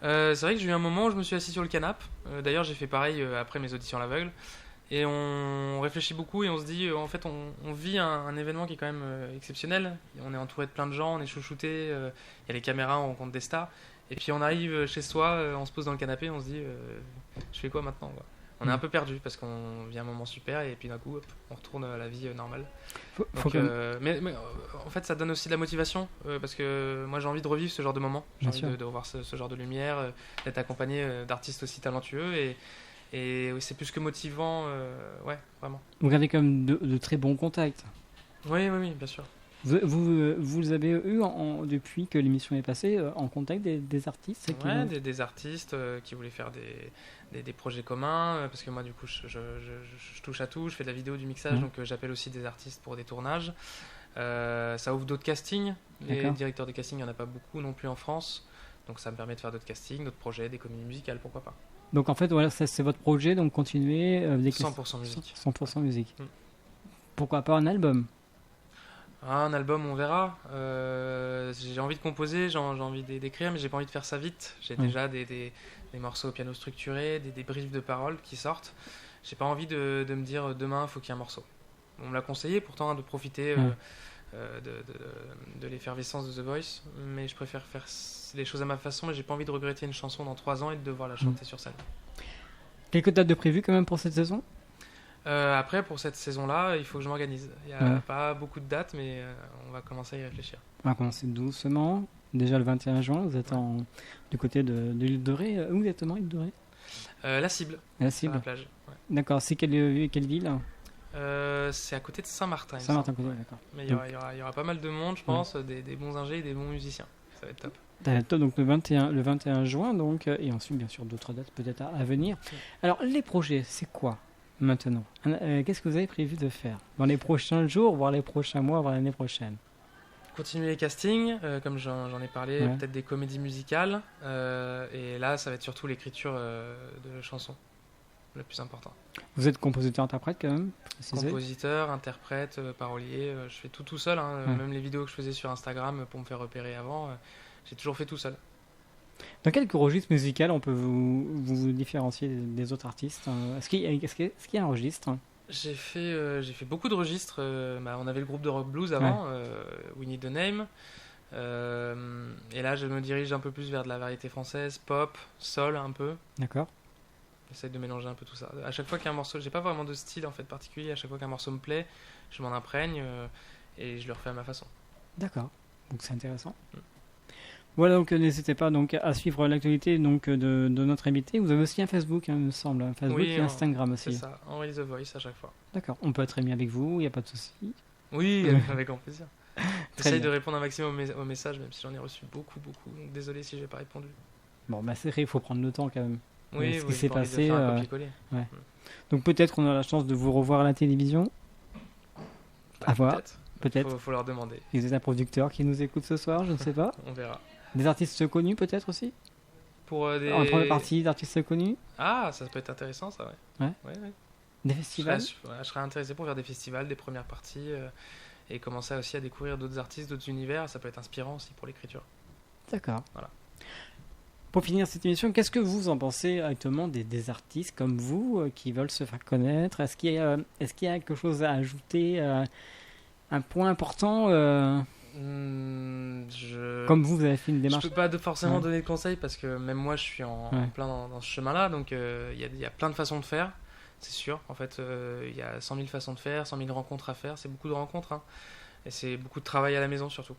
C'est vrai que j'ai eu un moment où je me suis assis sur le canapé. D'ailleurs, j'ai fait pareil après mes auditions à l'aveugle. Et on réfléchit beaucoup et on se dit, en fait, on vit un événement qui est quand même exceptionnel. On est entouré de plein de gens, on est chouchouté, il y a les caméras, on rencontre des stars. Et puis on arrive chez soi, on se pose dans le canapé, on se dit, je fais quoi maintenant quoi. On est un peu perdu parce qu'on vit un moment super et puis d'un coup, hop, on retourne à la vie normale. Mais en fait, ça donne aussi de la motivation parce que moi j'ai envie de revivre ce genre de moment. J'ai envie de revoir ce genre de lumière, d'être accompagné d'artistes aussi talentueux et oui, c'est plus que motivant, ouais, vraiment. Vous gardez quand même de très bons contacts. Oui, bien sûr. Vous avez eu, depuis que l'émission est passée, en contact des artistes Ouais, des artistes qui voulaient faire des projets communs, parce que moi, du coup, je touche à tout, je fais de la vidéo, du mixage, donc j'appelle aussi des artistes pour des tournages. Ça ouvre d'autres castings. Les directeurs de casting, il n'y en a pas beaucoup non plus en France, donc ça me permet de faire d'autres castings, d'autres projets, des comédies musicales, pourquoi pas. Donc en fait, voilà, c'est votre projet, donc continuez. 100% musique. 100% musique. Pourquoi pas un album ? Un album, on verra. J'ai envie de composer, j'ai envie d'écrire, mais j'ai pas envie de faire ça vite. J'ai déjà des morceaux au piano structurés, des briefs de paroles qui sortent. J'ai pas envie de me dire demain, il faut qu'il y ait un morceau. On me l'a conseillé pourtant de profiter de l'effervescence de The Voice, mais je préfère faire les choses à ma façon, et j'ai pas envie de regretter une chanson dans 3 ans et de devoir la chanter sur scène. Quelques dates de prévues quand même pour cette saison ? Après, pour cette saison-là, il faut que je m'organise. Il n'y a pas beaucoup de dates, mais on va commencer à y réfléchir. On va commencer doucement. Déjà le 21 juin, vous êtes du côté de l'île de Ré. Où exactement, l'île de Ré ? La Cible. La Cible. À la plage. Ouais. D'accord. C'est quelle ville ? C'est à côté de Saint-Martin. Saint-Martin, d'accord. Mais il y aura pas mal de monde, je pense, des bons ingés et des bons musiciens. Ça va être top. Donc le 21 juin, donc, et ensuite, bien sûr, d'autres dates peut-être à venir. Alors, les projets, c'est quoi ? Maintenant, qu'est-ce que vous avez prévu de faire dans les prochains jours, voire les prochains mois, voire l'année prochaine ? Continuer les castings, comme j'en ai parlé, peut-être des comédies musicales. Et là, ça va être surtout l'écriture de chansons, le plus important. Vous êtes compositeur-interprète quand même ? Compositeur, interprète, parolier. Je fais tout seul. Même les vidéos que je faisais sur Instagram pour me faire repérer avant, j'ai toujours fait tout seul. Dans quel registre musical on peut vous différencier des autres artistes ? Est-ce qu'il y a un registre ? J'ai fait beaucoup de registres. On avait le groupe de rock blues avant, We Need a Name. Et là, je me dirige un peu plus vers de la variété française, pop, soul un peu. D'accord. J'essaie de mélanger un peu tout ça. À chaque fois qu'un morceau, j'ai pas vraiment de style en fait particulier. À chaque fois qu'un morceau me plaît, je m'en imprègne et je le refais à ma façon. D'accord. Donc c'est intéressant. Voilà, donc n'hésitez pas donc à suivre l'actualité donc de notre invité. Vous avez aussi un Facebook, il me semble, un Facebook et Instagram aussi. C'est ça, Henri The Voice à chaque fois. D'accord, on peut être ami avec vous, il n'y a pas de souci. Oui, avec grand plaisir. J'essaye de répondre un maximum aux messages, même si j'en ai reçu beaucoup. Donc désolé si j'ai pas répondu. Bon, c'est vrai, il faut prendre le temps quand même. Oui, ce qui s'est passé. Ouais. Donc peut-être qu'on a la chance de vous revoir à la télévision. À voir. Peut-être. Faut leur demander. Vous êtes un producteur qui nous écoute ce soir, je ne sais pas. On verra. Des artistes connus peut-être aussi ? Pour en première partie d'artistes connus ? Ah, ça peut être intéressant ça, ouais. Des festivals ? Je serais intéressé pour faire des festivals, des premières parties, et commencer aussi à découvrir d'autres artistes, d'autres univers. Ça peut être inspirant aussi pour l'écriture. D'accord. Voilà. Pour finir cette émission, qu'est-ce que vous en pensez actuellement des artistes comme vous qui veulent se faire connaître ? Est-ce qu'il y a quelque chose à ajouter, un point important Comme vous avez fait une démarche. Je peux pas forcément donner de conseils parce que même moi je suis en plein dans ce chemin-là, donc il y a plein de façons de faire, c'est sûr. En fait, il y a 100 000 façons de faire, 100 000 rencontres à faire, c'est beaucoup de rencontres, et c'est beaucoup de travail à la maison surtout.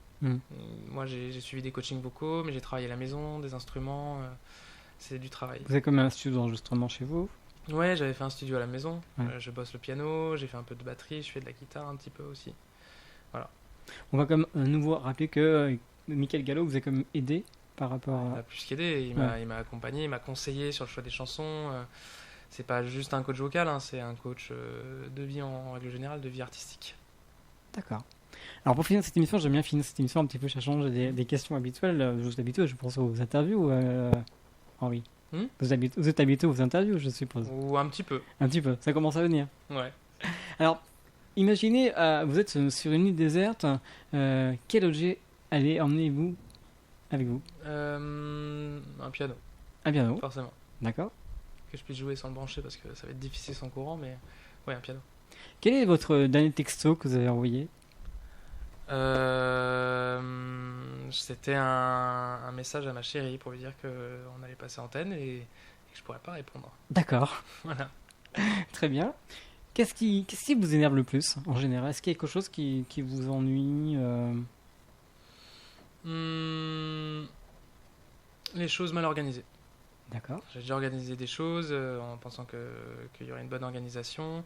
Moi j'ai suivi des coachings vocaux, mais j'ai travaillé à la maison, des instruments, c'est du travail. Vous avez comme un studio d'enregistrement chez vous ? Ouais, j'avais fait un studio à la maison, je bosse le piano, j'ai fait un peu de batterie, je fais de la guitare un petit peu aussi. Voilà. On va comme à nouveau rappeler que Michael Gallo vous a comme aidé par rapport à... Il m'a plus qu'aidé, il m'a accompagné, il m'a conseillé sur le choix des chansons. C'est pas juste un coach vocal, c'est un coach de vie en règle générale, de vie artistique. D'accord. Alors pour finir cette émission, j'aime bien finir cette émission un petit peu, ça change des questions habituelles. Je pense aux interviews, Henri. Vous êtes habitué aux interviews, je suppose. Ou un petit peu. Un petit peu, ça commence à venir. Ouais. Alors, imaginez, vous êtes sur une île déserte, quel objet allez emmener-vous avec vous? Un piano, Un piano, forcément. d'accord. Que je puisse jouer sans le brancher parce que ça va être difficile sans courant, mais ouais, un piano. Quel est votre dernier texto que vous avez envoyé? C'était un message à ma chérie pour lui dire qu'on allait passer antenne et que je pourrais pas répondre. D'accord, Voilà. très bien. Qu'est-ce qui vous énerve le plus en général? Est-ce qu'il y a quelque chose qui vous ennuie Les choses mal organisées. D'accord. J'ai déjà organisé des choses en pensant qu'il y aurait une bonne organisation.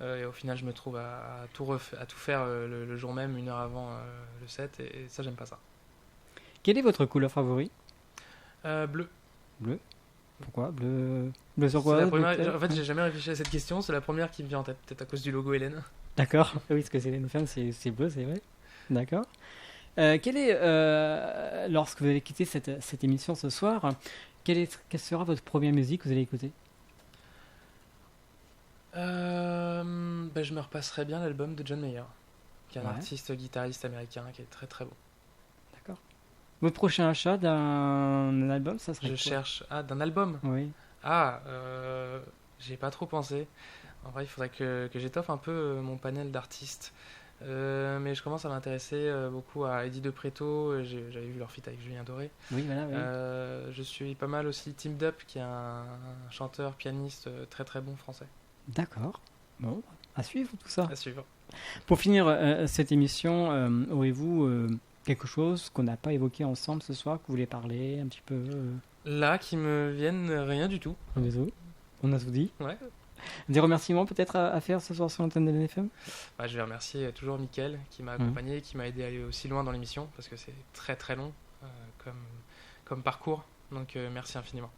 Et au final, je me trouve à tout faire le jour même, 1 heure avant le set. Et ça, j'aime pas ça. Quelle est votre couleur favorite? Bleu. Bleu. Pourquoi? Bleu sur C'est quoi? la première... En fait, j'ai jamais réfléchi à cette question. C'est la première qui me vient en tête. Peut-être à cause du logo Hélène. D'accord. Oui, parce que c'est les femmes, c'est bleu, c'est vrai. D'accord. Lorsque vous allez quitter cette émission ce soir, quelle sera votre première musique que vous allez écouter? Je me repasserai bien l'album de John Mayer, qui est un Ouais. artiste guitariste américain qui est très très beau. D'accord. Votre prochain achat d'un album, ça serait Je quoi? cherche... Ah, d'un album? Oui. J'y ai pas trop pensé. En vrai, il faudrait que j'étoffe un peu mon panel d'artistes. Mais je commence à m'intéresser beaucoup à Eddie De Pretto. J'avais vu leur feat avec Julien Doré. Oui, voilà, oui. Je suis pas mal aussi Tim Dup, qui est un chanteur, pianiste très très bon français. D'accord. Bon, à suivre tout ça. À suivre. Pour finir cette émission, aurez-vous quelque chose qu'on n'a pas évoqué ensemble ce soir, que vous voulez parler un petit peu Là, qui me viennent rien du tout. Désolé. On a tout dit. Ouais. Des remerciements peut-être à faire ce soir sur l'antenne de l'NFM? Je vais remercier toujours Mickaël qui m'a accompagné, qui m'a aidé à aller aussi loin dans l'émission parce que c'est très très long comme parcours. Donc merci infiniment.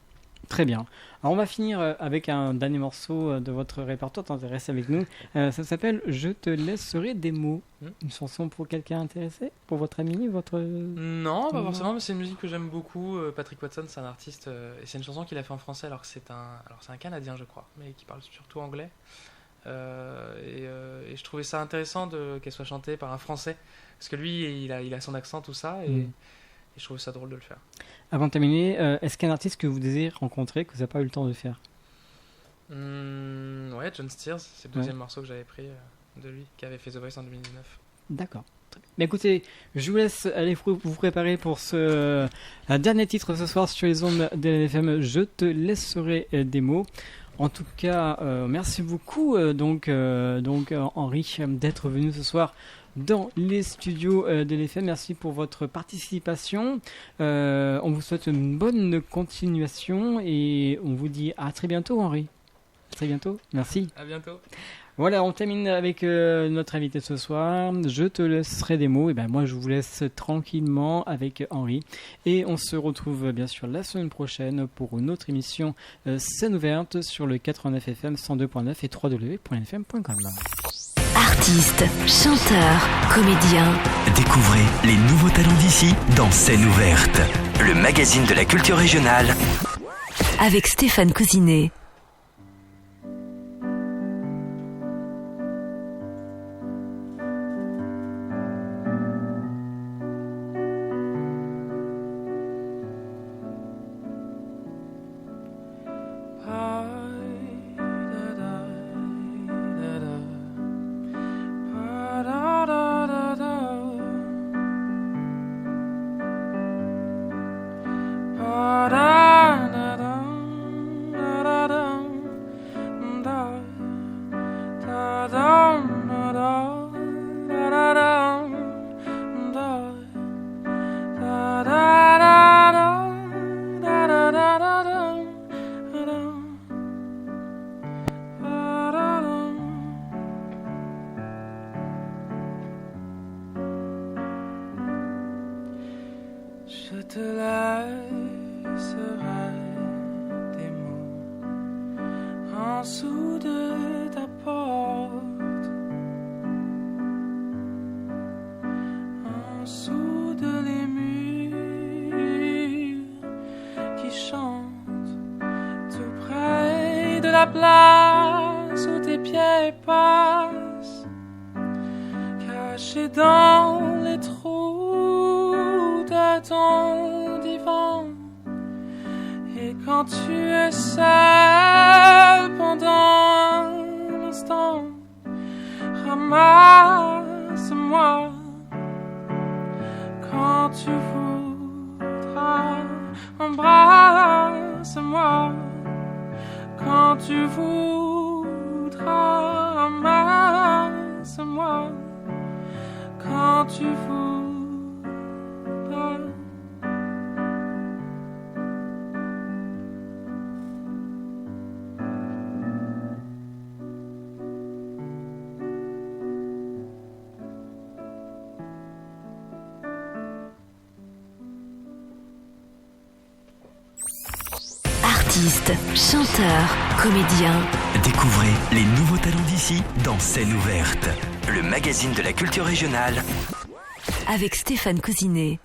Très bien. Alors on va finir avec un dernier morceau de votre répertoire. T'intéresses avec nous. Ça s'appelle Je te laisserai des mots. Une chanson pour quelqu'un intéressé? Pour votre ami? Non, pas forcément, mais c'est une musique que j'aime beaucoup. Patrick Watson, c'est un artiste et c'est une chanson qu'il a fait en français alors que c'est un Canadien, je crois, mais qui parle surtout anglais. Et je trouvais ça intéressant qu'elle soit chantée par un Français parce que lui, il a son accent, tout ça, et je trouve ça drôle de le faire. Avant de terminer, est-ce qu'il y a un artiste que vous désirez rencontrer que vous n'avez pas eu le temps de faire? Ouais, John Steers, c'est le deuxième morceau que j'avais pris de lui, qui avait fait The Voice en 2019. D'accord. Mais écoutez, je vous laisse aller vous préparer pour ce dernier titre ce soir sur les ondes de l'NFM. Je te laisserai des mots. En tout cas, merci beaucoup donc Henri d'être venu ce soir dans les studios de l'NFM. Merci pour votre participation. On vous souhaite une bonne continuation et on vous dit à très bientôt, Henri. À très bientôt. Merci. À bientôt. Voilà, on termine avec notre invité ce soir. Je te laisserai des mots. Et ben moi, je vous laisse tranquillement avec Henri. Et on se retrouve bien sûr la semaine prochaine pour une autre émission scène ouverte sur le 89 FM 102.9 et www.nfm.com. Artistes, chanteurs, comédiens. Découvrez les nouveaux talents d'ici dans Scène ouverte, le magazine de la culture régionale. Avec Stéphane Cousinet. Je te laisserai des mots en dessous de ta porte, en dessous de les murs qui chantent la place où tes pieds passent, caché dans les trous de ton divan. Et quand tu es seul pendant un instant, ramasse-moi quand tu voudras, embrasse-moi quand tu voudras, ramasse-moi quand tu voudras. Artistes, chanteurs, comédiens. Découvrez les nouveaux talents d'ici dans Scène ouverte, le magazine de la culture régionale. Avec Stéphane Cousinet.